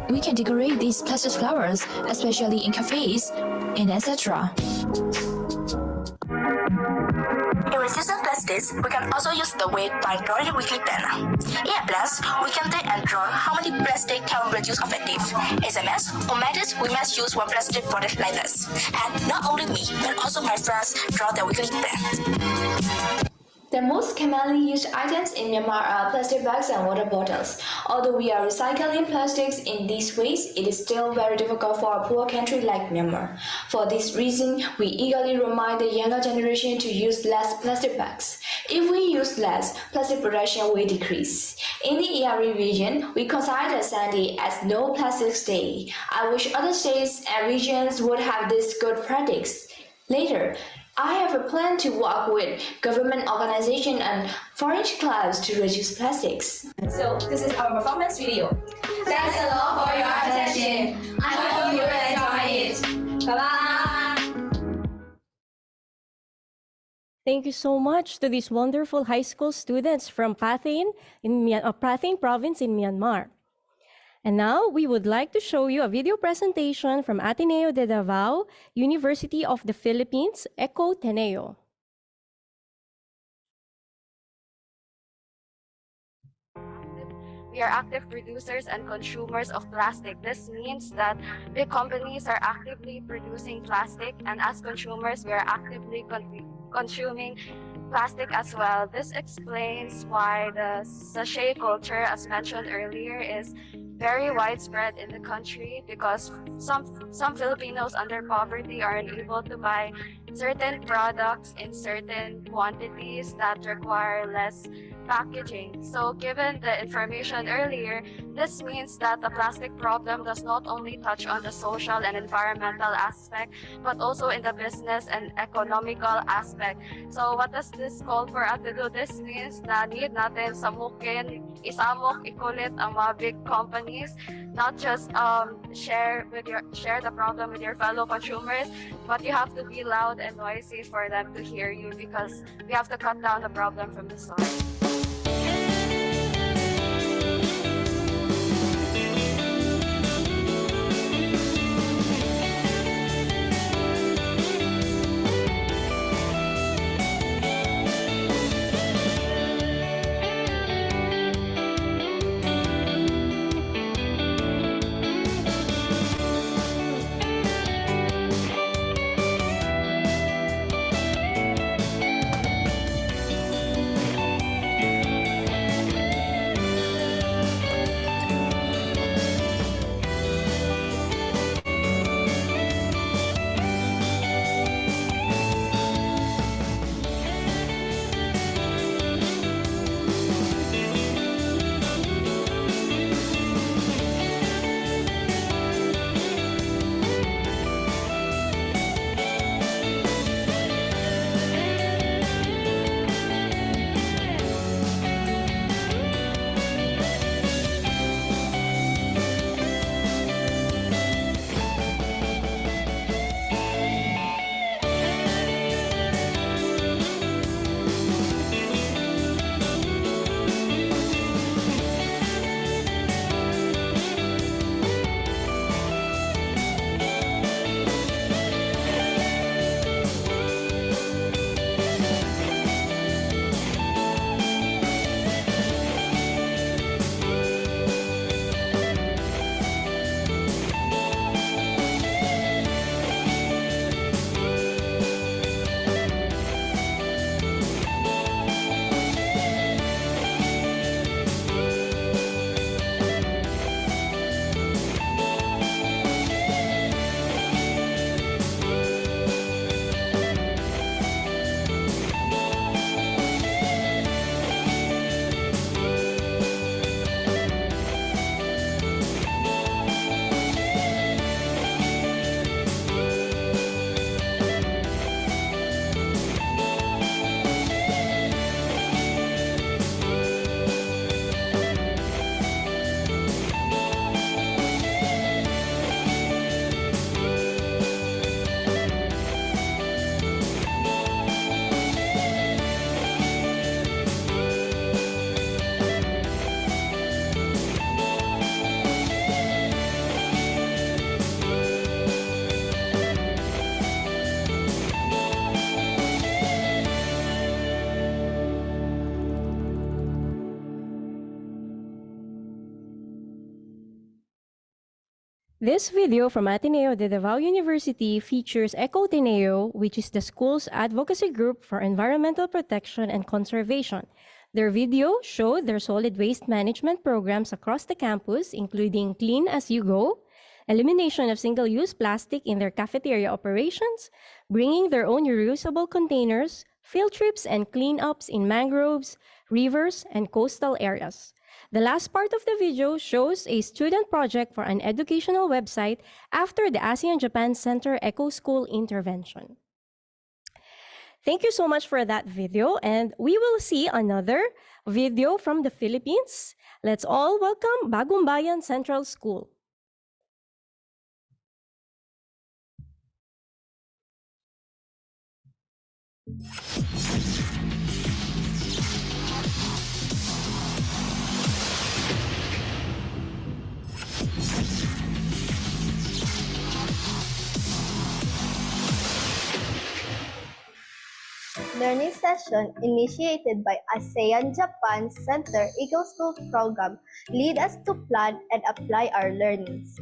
we can decorate these plastic flowers, especially in cafes and etc. In reducing plastics, we can also use the weight by drawing weekly pen. In a plus, we can take and draw how many plastic can reduce effective. SMS or methods, we must use one plastic product like this. And not only me, but also my friends draw the weekly pen. The most commonly used items in Myanmar are plastic bags and water bottles. Although we are recycling plastics in these ways, it is still very difficult for a poor country like Myanmar. For this reason, we eagerly remind the younger generation to use less plastic bags. If we use less, plastic production will decrease. In the ERE region, we consider Sunday as No Plastics Day. I wish other states and regions would have this good practice. Later, I have a plan to work with government organizations and foreign clubs to reduce plastics. So, this is our performance video. Thanks a lot for your attention. I hope you will enjoy it. Bye-bye. Thank you so much to these wonderful high school students from Pathin province in Myanmar. And now we would like to show you a video presentation from Ateneo de Davao, University of the Philippines, Eco Teneo. We are active producers and consumers of plastic. This means that big companies are actively producing plastic, and as consumers, we are actively consuming plastic as well. This explains why the sachet culture, as mentioned earlier, is very widespread in the country, because some Filipinos under poverty are unable to buy certain products in certain quantities that require less packaging. So given the information earlier, this means that the plastic problem does not only touch on the social and environmental aspect, but also in the business and economical aspect. So what does this call for us to do? This means na need natin samukin, isamok, ikulit ang mga big companies, not just share the problem with your fellow consumers, but you have to be loud and noisy for them to hear you, because we have to cut down the problem from the source. This video from Ateneo de Davao University features EcoAteneo, which is the school's advocacy group for environmental protection and conservation. Their video showed their solid waste management programs across the campus, including Clean As You Go, elimination of single-use plastic in their cafeteria operations, bringing their own reusable containers, field trips and cleanups in mangroves, rivers, and coastal areas. The last part of the video shows a student project for an educational website after the ASEAN-Japan Center Eco School intervention. Thank you so much for that video, and we will see another video from the Philippines. Let's all welcome Bagong Bayan Central School. Learning session initiated by ASEAN-Japan Center Eco School program lead us to plan and apply our learnings.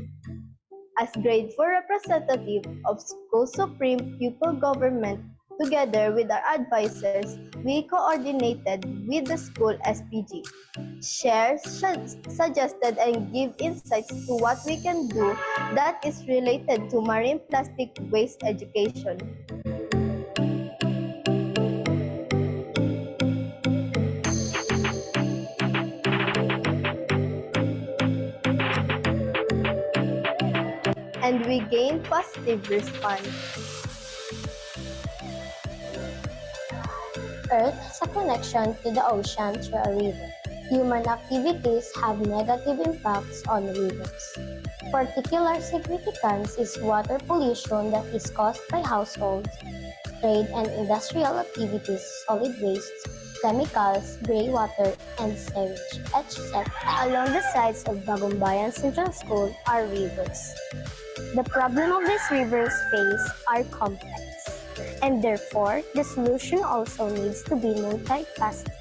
As Grade 4 representative of School Supreme Pupil Government, together with our advisors, we coordinated with the school SPG, share, suggested, and give insights to what we can do that is related to marine plastic waste education. And we gained positive response. Earth has a connection to the ocean through a river. Human activities have negative impacts on rivers. Particular significance is water pollution that is caused by households, trade and industrial activities, solid waste, chemicals, grey water, and sewage, etc. Along the sides of Bagong Bayan Central School are rivers. The problem of these rivers face are complex, and therefore the solution also needs to be multifaceted.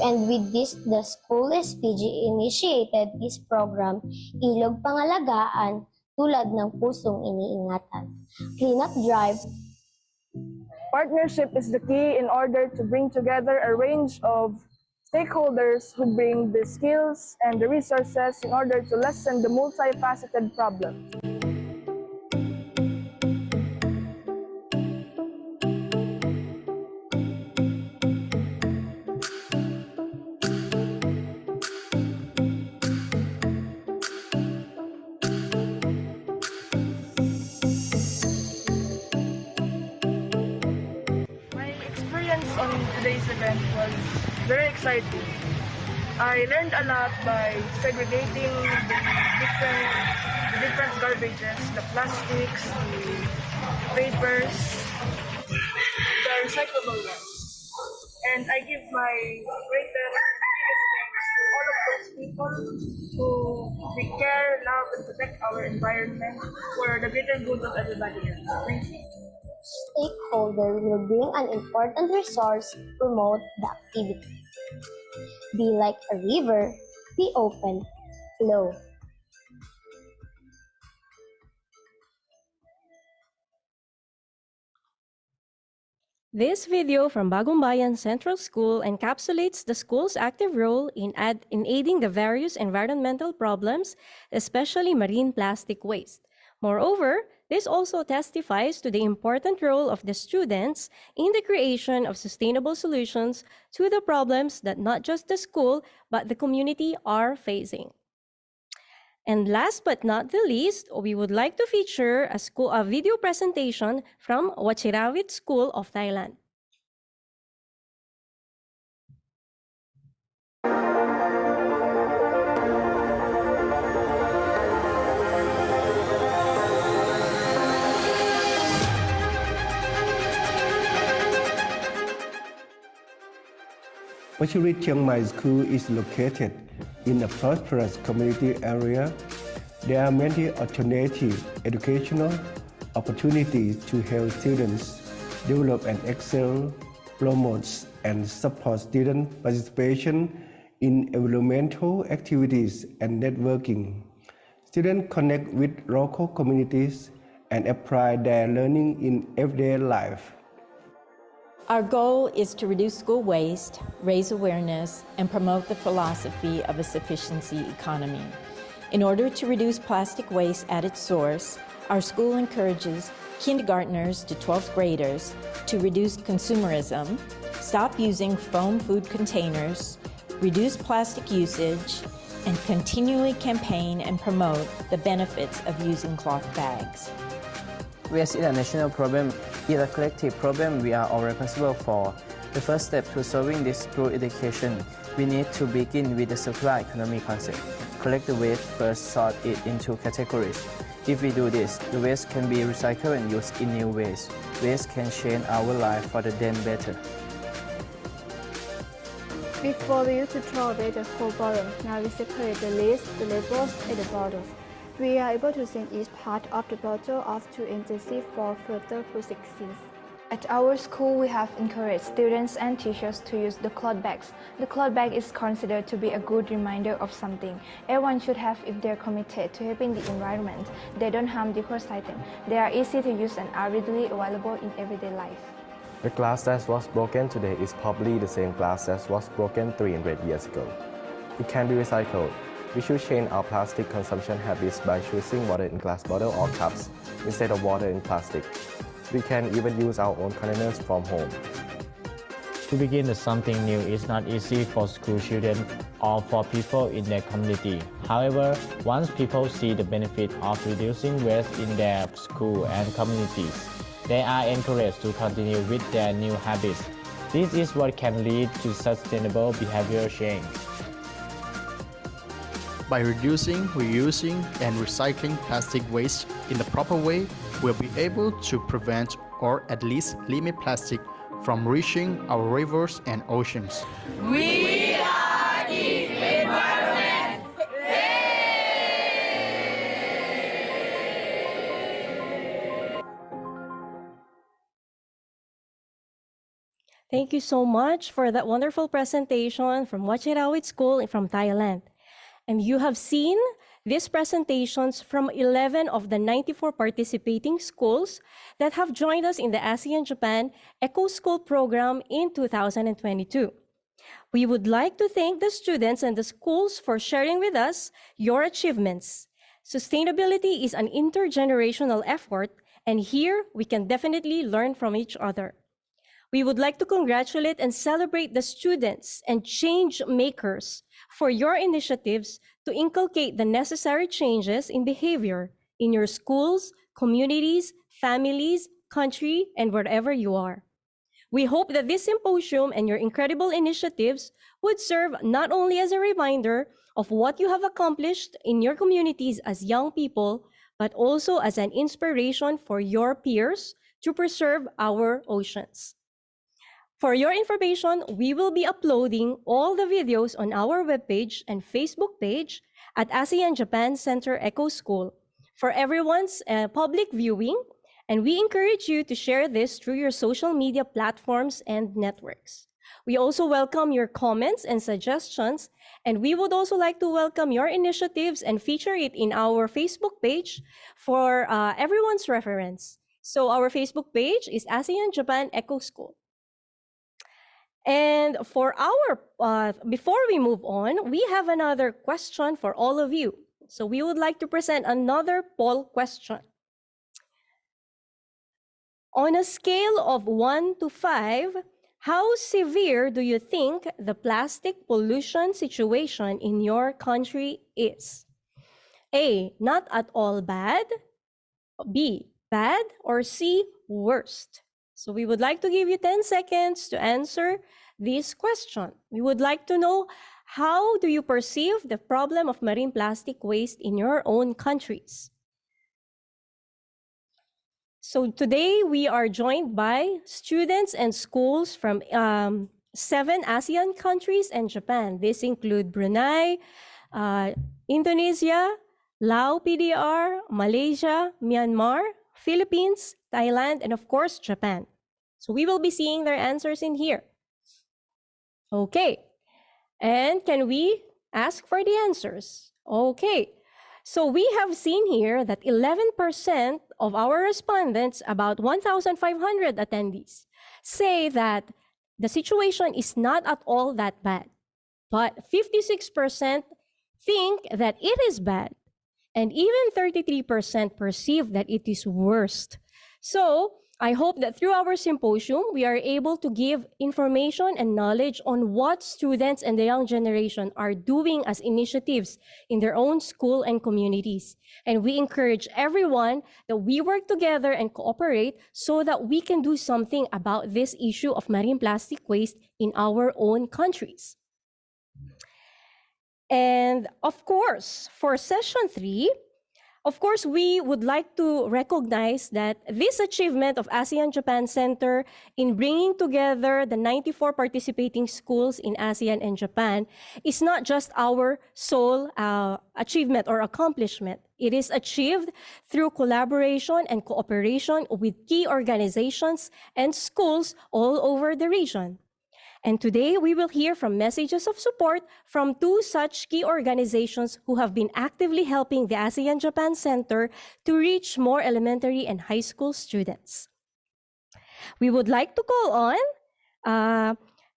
And with this, the school SPG initiated this program, Ilog Pangalagaan, tulad ng pusong iniingatan. Cleanup drive. Partnership is the key in order to bring together a range of stakeholders who bring the skills and the resources in order to lessen the multifaceted problem. My experience on today's event was very exciting. I learned a lot by segregating the different garbages, the plastics, the papers, the recyclable ones. And I give my greatest and biggest thanks to all of those people who we care, love, and protect our environment for the greater good of everybody else. Thank you. Stakeholder will bring an important resource to promote the activity. Be like a river, be open, flow. This video from Bagong Bayan Central School encapsulates the school's active role in aiding the various environmental problems, especially marine plastic waste. Moreover, this also testifies to the important role of the students in the creation of sustainable solutions to the problems that not just the school, but the community are facing. And last but not the least, we would like to feature a video presentation from Wachirawit School of Thailand. Wachirawit Chiang Mai School is located in a prosperous community area. There are many alternative educational opportunities to help students develop and excel, promote and support student participation In environmental activities and networking, students connect with local communities and apply their learning in everyday life. Our goal is to reduce school waste, raise awareness, and promote the philosophy of a sufficiency economy. In order to reduce plastic waste at its source, our school encourages kindergartners to 12th graders to reduce consumerism, stop using foam food containers, reduce plastic usage, and continually campaign and promote the benefits of using cloth bags. Waste is a national problem. It's a collective problem we are all responsible for. The first step to solving this through education, we need to begin with the circular economy concept. Collect the waste first, sort it into categories. If we do this, the waste can be recycled and used in new ways. Waste can change our life for the then better. Before we used to throw away the whole bottle, now we separate the lids, the labels, and the bottles. We are able to send each part of the bottle off to agency for further processing. At our school, we have encouraged students and teachers to use the cloth bags. The cloth bag is considered to be a good reminder of something everyone should have if they're committed to helping the environment. They don't harm the first item. They are easy to use and are readily available in everyday life. The glass that was broken today is probably the same glass that was broken 300 years ago. It can be recycled. We should change our plastic consumption habits by choosing water in glass bottle or cups instead of water in plastic. We can even use our own containers from home. To begin something new is not easy for school children or for people in their community. However, once people see the benefit of reducing waste in their school and communities, they are encouraged to continue with their new habits. This is what can lead to sustainable behavior change. By reducing, reusing, and recycling plastic waste in the proper way, we'll be able to prevent or at least limit plastic from reaching our rivers and oceans. We are the environment. Thank you so much for that wonderful presentation from Wachirawit School from Thailand. And you have seen these presentations from 11 of the 94 participating schools that have joined us in the ASEAN-Japan Eco School program in 2022. We would like to thank the students and the schools for sharing with us your achievements. Sustainability is an intergenerational effort, and here we can definitely learn from each other. We would like to congratulate and celebrate the students and change makers for your initiatives to inculcate the necessary changes in behavior in your schools, communities, families, country, and wherever you are. We hope that this symposium and your incredible initiatives would serve not only as a reminder of what you have accomplished in your communities as young people, but also as an inspiration for your peers to preserve our oceans. For your information, we will be uploading all the videos on our webpage and Facebook page at ASEAN-Japan Center Eco School for everyone's public viewing, and we encourage you to share this through your social media platforms and networks. We also welcome your comments and suggestions, and we would also like to welcome your initiatives and feature it in our Facebook page for everyone's reference. So our Facebook page is ASEAN-Japan Eco School. And for our, before we move on, we have another question for all of you. So we would like to present another poll question. On a scale of 1 to 5, how severe do you think the plastic pollution situation in your country is? A, not at all bad, B, bad, or C, worst? So we would like to give you 10 seconds to answer this question. We would like to know, how do you perceive the problem of marine plastic waste in your own countries? So today we are joined by students and schools from 7 ASEAN countries and Japan. This include Brunei, Indonesia, Laos PDR, Malaysia, Myanmar, Philippines, Thailand, and of course, Japan. So we will be seeing their answers in here. Okay. And can we ask for the answers? Okay. So we have seen here that 11% of our respondents, about 1,500 attendees, say that the situation is not at all that bad. But 56% think that it is bad. And even 33% perceive that it is worst. So I hope that through our symposium, we are able to give information and knowledge on what students and the young generation are doing as initiatives in their own school and communities. And we encourage everyone that we work together and cooperate so that we can do something about this issue of marine plastic waste in our own countries. And of course, for session 3, of course, we would like to recognize that this achievement of ASEAN-Japan Center in bringing together the 94 participating schools in ASEAN and Japan is not just our sole achievement or accomplishment. It is achieved through collaboration and cooperation with key organizations and schools all over the region. And today we will hear from messages of support from 2 such key organizations who have been actively helping the ASEAN-Japan Center to reach more elementary and high school students. We would like to call on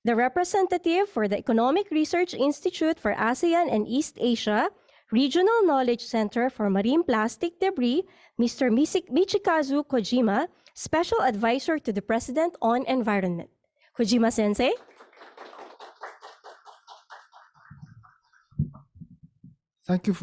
the representative for the Economic Research Institute for ASEAN and East Asia, Regional Knowledge Center for Marine Plastic Debris, Mr. Michikazu Kojima, Special Advisor to the President on Environment. Kojima-sensei. Thank you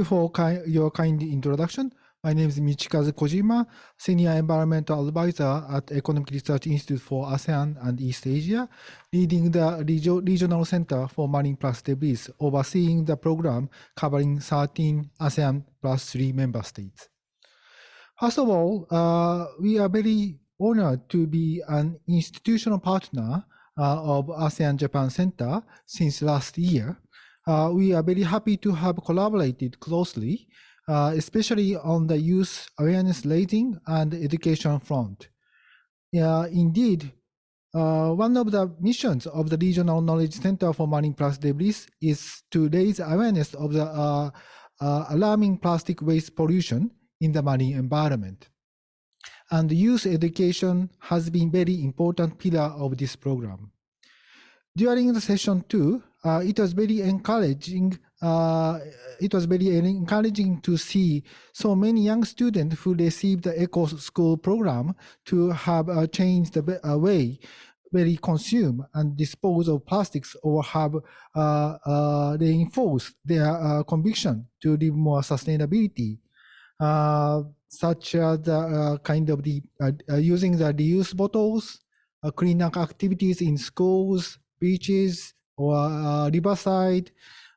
for your kind introduction. My name is Michikazu Kojima, Senior Environmental Advisor at Economic Research Institute for ASEAN and East Asia, leading the Regional Center for Marine Plastic Debris, overseeing the program covering 13 ASEAN plus 3 member states. First of all, we are very honored to be an institutional partner of ASEAN-Japan Center since last year. We are very happy to have collaborated closely, especially on the youth awareness raising and education front. Indeed, one of the missions of the Regional Knowledge Center for Marine Plastic Debris is to raise awareness of the alarming plastic waste pollution in the marine environment. And youth education has been very important pillar of this program. During the session 2, it was very encouraging. To see so many young students who received the Eco School program to have changed the way they consume and dispose of plastics, or have reinforced their conviction to live more sustainability. Such as using the reuse bottles, cleanup activities in schools, beaches, or riverside,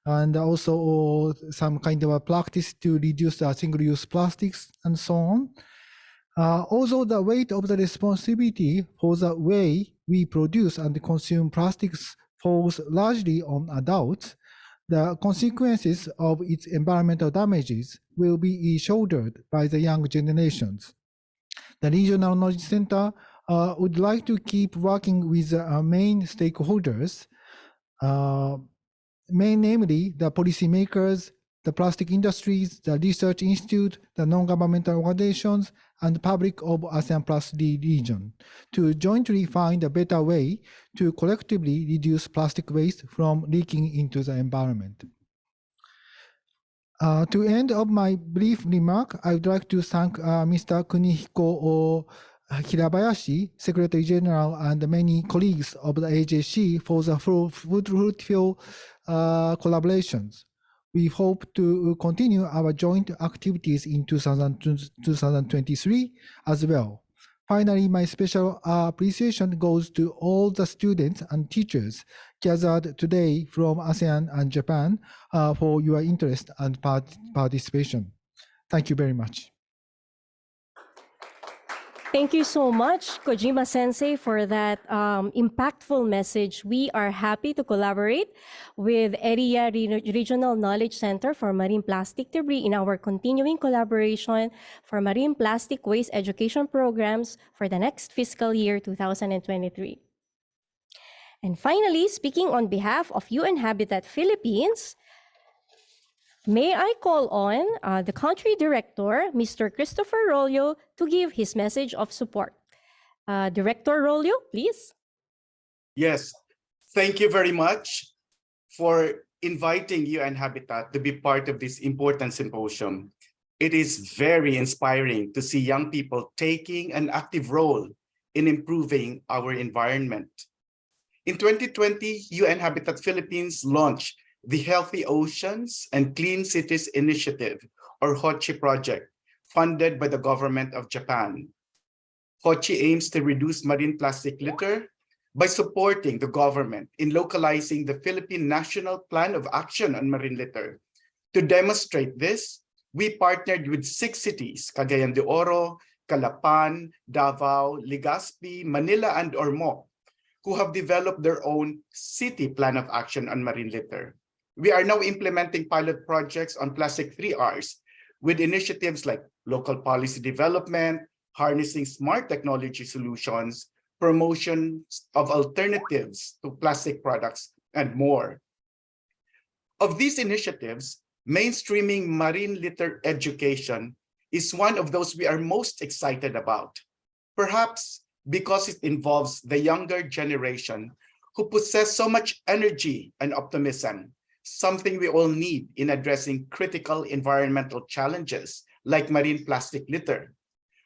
and also some kind of a practice to reduce the single-use plastics and so on. Although the weight of the responsibility for the way we produce and consume plastics falls largely on adults, the consequences of its environmental damages will be shouldered by the young generations. The Regional Knowledge Center would like to keep working with our main stakeholders, namely the policymakers, the plastic industries, the research institute, the non-governmental organizations, and the public of ASEAN Plus D region, to jointly find a better way to collectively reduce plastic waste from leaking into the environment. To end of my brief remark, I would like to thank Mr. Kunihiko Hirabayashi, Secretary General, and many colleagues of the AJC for the fruitful collaborations. We hope to continue our joint activities in 2023 as well. Finally, my special appreciation goes to all the students and teachers gathered today from ASEAN and Japan for your interest and participation. Thank you very much. Thank you so much, Kojima-sensei, for that impactful message. We are happy to collaborate with ERIA Regional Knowledge Center for Marine Plastic Debris in our continuing collaboration for marine plastic waste education programs for the next fiscal year 2023. And finally, speaking on behalf of UN Habitat Philippines, may I call on the country director, Mr. Christopher Rollo, to give his message of support. Director Rollo, please. Yes, thank you very much for inviting UN Habitat to be part of this important symposium. It is very inspiring to see young people taking an active role in improving our environment. In 2020, UN Habitat Philippines launched the Healthy Oceans and Clean Cities Initiative, or HOCHI project, funded by the government of Japan. HOCHI aims to reduce marine plastic litter by supporting the government in localizing the Philippine National Plan of Action on Marine Litter. To demonstrate this, we partnered with 6 cities, Cagayan de Oro, Calapan, Davao, Legazpi, Manila, and Ormoc, who have developed their own city plan of action on marine litter. We are now implementing pilot projects on plastic 3Rs with initiatives like local policy development, harnessing smart technology solutions, promotion of alternatives to plastic products, and more. Of these initiatives, mainstreaming marine litter education is one of those we are most excited about, perhaps because it involves the younger generation who possess so much energy and optimism, something we all need in addressing critical environmental challenges like marine plastic litter,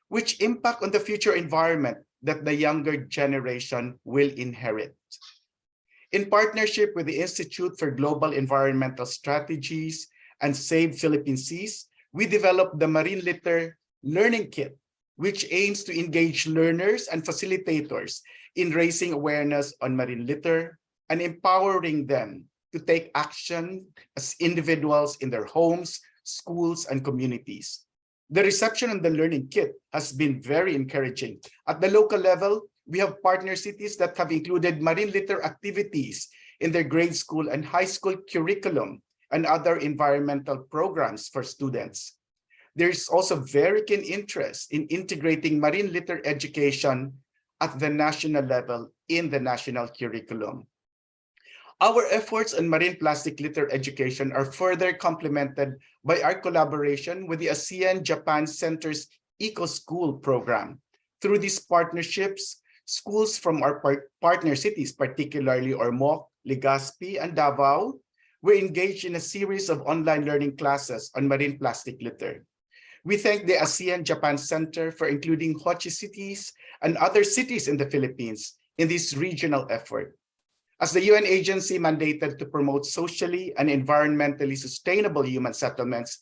which impact on the future environment that the younger generation will inherit. In partnership with the Institute for Global Environmental Strategies and Save Philippine Seas, we developed the Marine Litter Learning Kit, which aims to engage learners and facilitators in raising awareness on marine litter and empowering them to take action as individuals in their homes, schools, and communities. The reception on the Learning Kit has been very encouraging. At the local level, we have partner cities that have included marine litter activities in their grade school and high school curriculum and other environmental programs for students. There is also very keen interest in integrating marine litter education at the national level in the national curriculum. Our efforts on marine plastic litter education are further complemented by our collaboration with the ASEAN-Japan Center's Eco School program. Through these partnerships, schools from our partner cities, particularly Ormoc, Legazpi, and Davao, were engaged in a series of online learning classes on marine plastic litter. We thank the ASEAN-Japan Center for including HOCHI cities and other cities in the Philippines in this regional effort. As the UN agency mandated to promote socially and environmentally sustainable human settlements,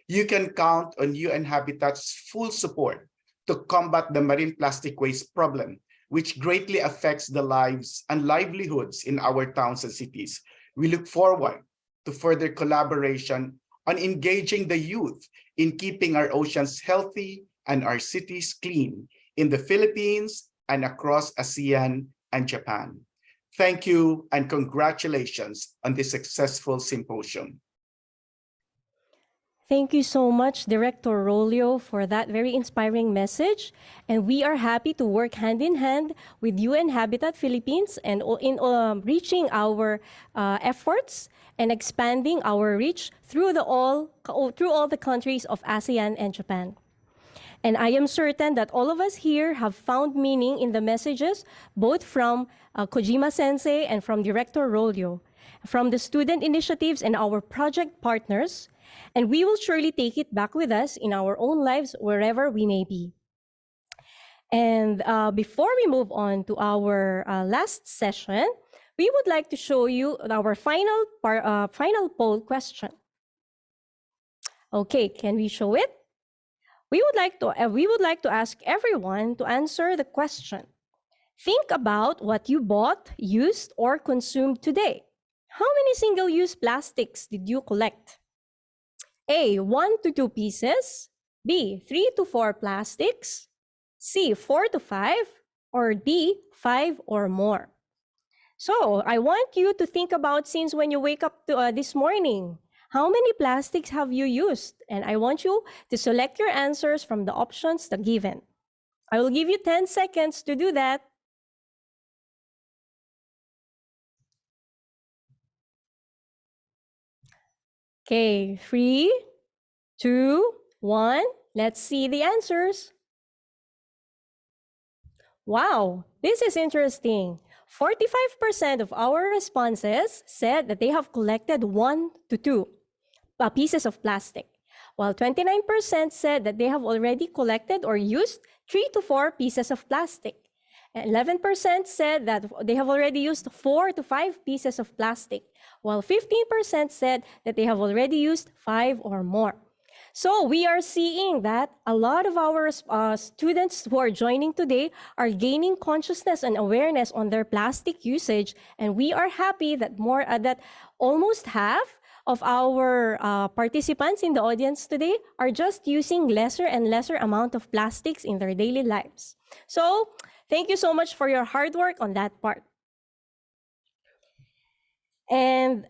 you can count on UN Habitat's full support to combat the marine plastic waste problem, which greatly affects the lives and livelihoods in our towns and cities. We look forward to further collaboration on engaging the youth in keeping our oceans healthy and our cities clean in the Philippines and across ASEAN and Japan. Thank you and congratulations on this successful symposium. Thank you so much, Director Rollo, for that very inspiring message. And we are happy to work hand in hand with UN Habitat Philippines and in reaching our efforts and expanding our reach through all the countries of ASEAN and Japan. And I am certain that all of us here have found meaning in the messages, both from Kojima-sensei and from Director Rollo, from the student initiatives and our project partners, and we will surely take it back with us in our own lives wherever we may be. And before we move on to our last session, we would like to show you our final poll question. Okay, can we show it? We would like to ask everyone to answer the question. Think about what you bought, used, or consumed today. How many single-use plastics did you collect? A, 1 to 2 pieces. B, 3 to 4 plastics. C, 4 to 5. Or D, 5 or more. So I want you to think about since when you wake up this morning. How many plastics have you used? And I want you to select your answers from the options given. I will give you 10 seconds to do that. Okay, 3, 2, 1. Let's see the answers. Wow, this is interesting. 45% of our responses said that they have collected 1 to 2 pieces of plastic, while 29% said that they have already collected or used 3 to 4 pieces of plastic. And 11% said that they have already used 4 to 5 pieces of plastic, while 15% said that they have already used 5 or more. So we are seeing that a lot of our students who are joining today are gaining consciousness and awareness on their plastic usage, and we are happy that that almost half of our participants in the audience today are just using lesser and lesser amount of plastics in their daily lives. So thank you so much for your hard work on that part. And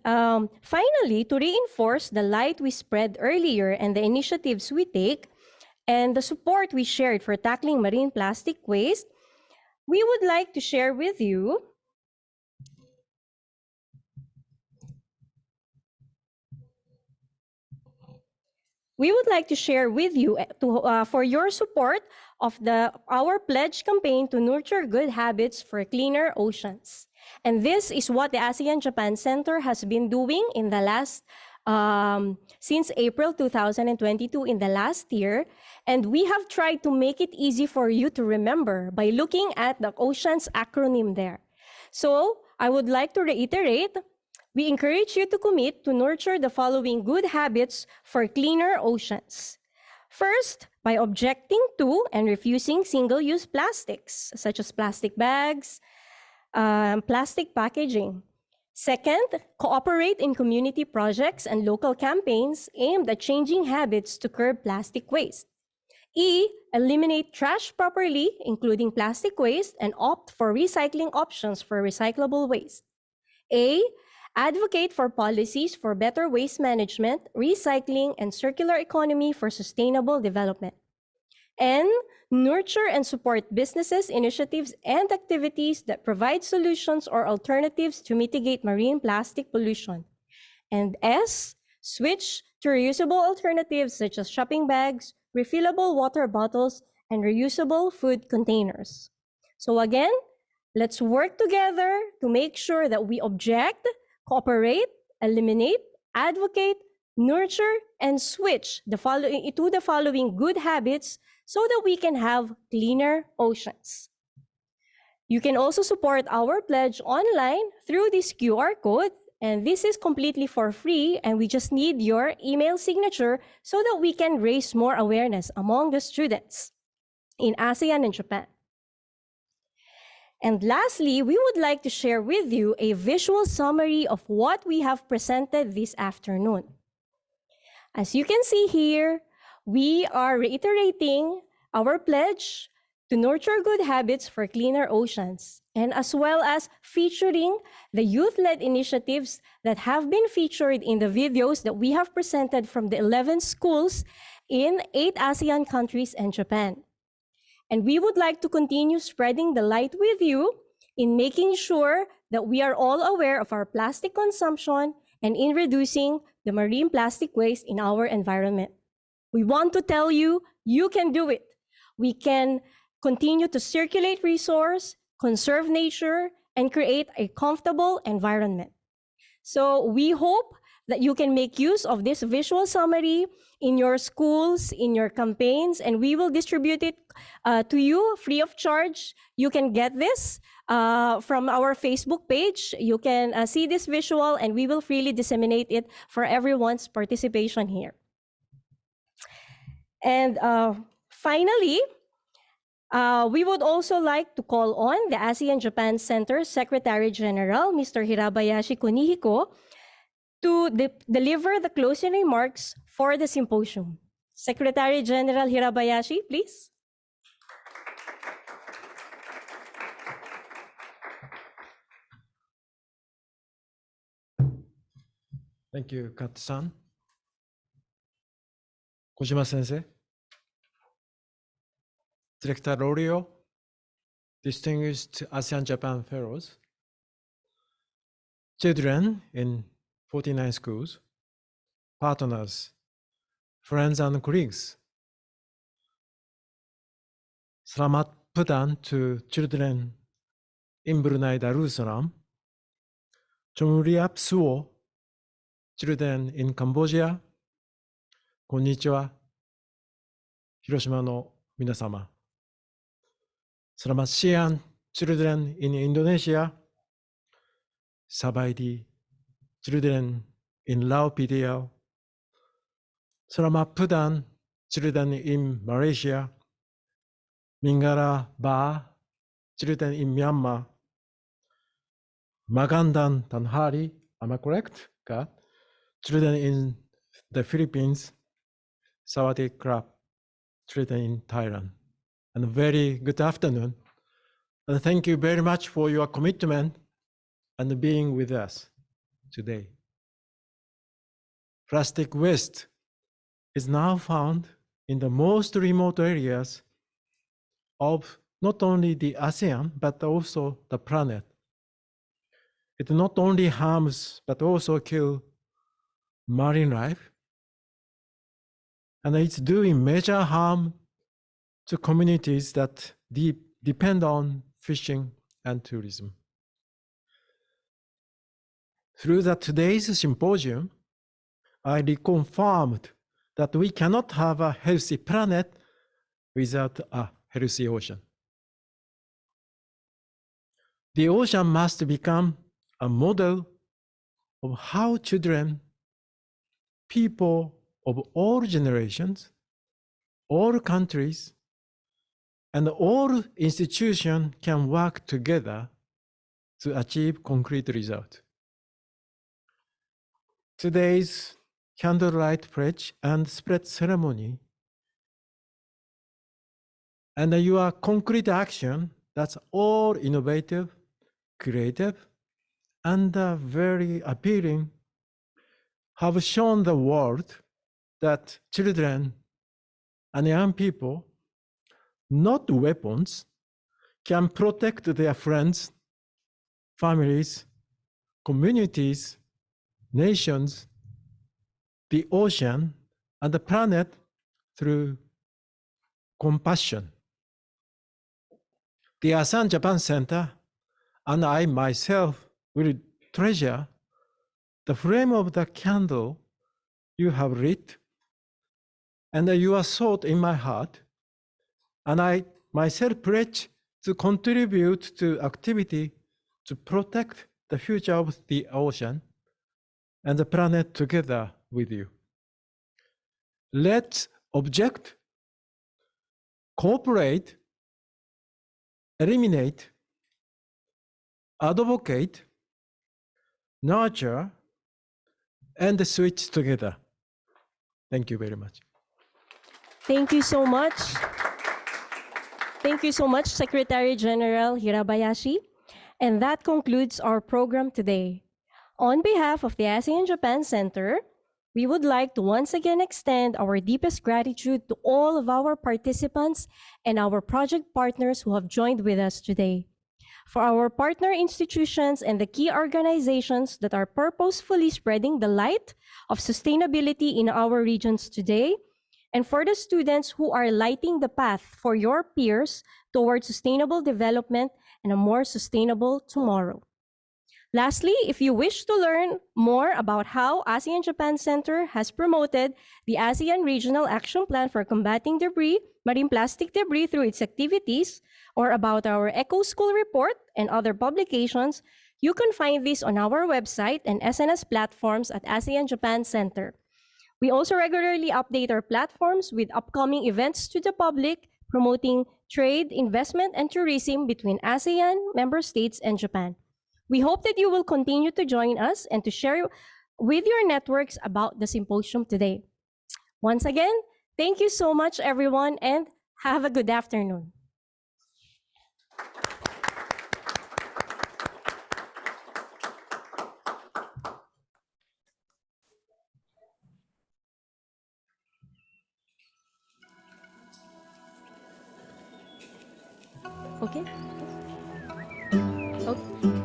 finally, to reinforce the light we spread earlier and the initiatives we take and the support we shared for tackling marine plastic waste, we would like to share with you for your support of our pledge campaign to nurture good habits for cleaner oceans. And this is what the ASEAN-Japan Center has been doing in the last, since April 2022 in the last year. And we have tried to make it easy for you to remember by looking at the oceans acronym there. So I would like to reiterate, we encourage you to commit to nurture the following good habits for cleaner oceans. First, by objecting to and refusing single-use plastics, such as plastic bags, plastic packaging. Second, cooperate in community projects and local campaigns aimed at changing habits to curb plastic waste. Eliminate trash properly, including plastic waste, and opt for recycling options for recyclable waste. Advocate for policies for better waste management, recycling, and circular economy for sustainable development. N, nurture and support businesses, initiatives, and activities that provide solutions or alternatives to mitigate marine plastic pollution. And S, switch to reusable alternatives such as shopping bags, refillable water bottles, and reusable food containers. So again, let's work together to make sure that we object, cooperate, eliminate, advocate, nurture, and switch to the following good habits so that we can have cleaner oceans. You can also support our pledge online through this QR code, and this is completely for free, and we just need your email signature so that we can raise more awareness among the students in ASEAN and Japan. And lastly, we would like to share with you a visual summary of what we have presented this afternoon. As you can see here, we are reiterating our pledge to nurture good habits for cleaner oceans, and as well as featuring the youth-led initiatives that have been featured in the videos that we have presented from the 11 schools in 8 ASEAN countries and Japan. And we would like to continue spreading the light with you in making sure that we are all aware of our plastic consumption and in reducing the marine plastic waste in our environment. We want to tell you, you can do it. We can continue to circulate resource, conserve nature, and create a comfortable environment. So we hope that you can make use of this visual summary in your schools, in your campaigns, and we will distribute it to you free of charge. You can get this from our Facebook page. You can see this visual, and we will freely disseminate it for everyone's participation here. And finally, we would also like to call on the ASEAN-Japan Center Secretary General, Mr. Hirabayashi Kunihiko, to deliver the closing remarks for the symposium. Secretary General Hirabayashi, please. Thank you, Kat-san. Kojima-sensei, Director Lorio, distinguished ASEAN-Japan Fellows, children in 49 schools, partners, friends and colleagues. Selamat Petang to children in Brunei Darussalam. Chongliap Suo, children in Cambodia. Konnichiwa, Hiroshima no minasama. Selamat siang, children in Indonesia. Sabaidi, children in Lao PDL. Selamat Petang, children in Malaysia. Mingara Ba, children in Myanmar. Magandan Tanhari, am I correct? Children in the Philippines. Sawadee Krap, children in Thailand. And a very good afternoon. And thank you very much for your commitment and being with us today. Plastic waste is now found in the most remote areas of not only the ASEAN, but also the planet. It not only harms, but also kills marine life, and it's doing major harm to communities that depend on fishing and tourism. Through today's symposium, I reconfirmed that we cannot have a healthy planet without a healthy ocean. The ocean must become a model of how children, people of all generations, all countries, and all institutions can work together to achieve concrete results. Today's candlelight pledge and spread ceremony and your concrete action, that's all innovative, creative, and very appealing, have shown the world that children and young people, not weapons, can protect their friends, families, communities, nations, the ocean, and the planet through compassion. The ASEAN-Japan Center and I myself will treasure the flame of the candle you have lit and your thought in my heart, and I myself pledge to contribute to activity to protect the future of the ocean and the planet together with you. Let's object, cooperate, eliminate, advocate, nurture, and switch together. Thank you very much. Thank you so much. Thank you so much, Secretary General Hirabayashi. And that concludes our program today. On behalf of the ASEAN-Japan Center, we would like to once again extend our deepest gratitude to all of our participants and our project partners who have joined with us today. For our partner institutions and the key organizations that are purposefully spreading the light of sustainability in our regions today, and for the students who are lighting the path for your peers towards sustainable development and a more sustainable tomorrow. Lastly, if you wish to learn more about how ASEAN-Japan Center has promoted the ASEAN Regional Action Plan for combating debris, marine plastic debris through its activities, or about our Eco School report and other publications, you can find this on our website and SNS platforms at ASEAN-Japan Center. We also regularly update our platforms with upcoming events to the public, promoting trade, investment, and tourism between ASEAN member states and Japan. We hope that you will continue to join us and to share with your networks about the symposium today. Once again, thank you so much, everyone, and have a good afternoon. Okay. Okay.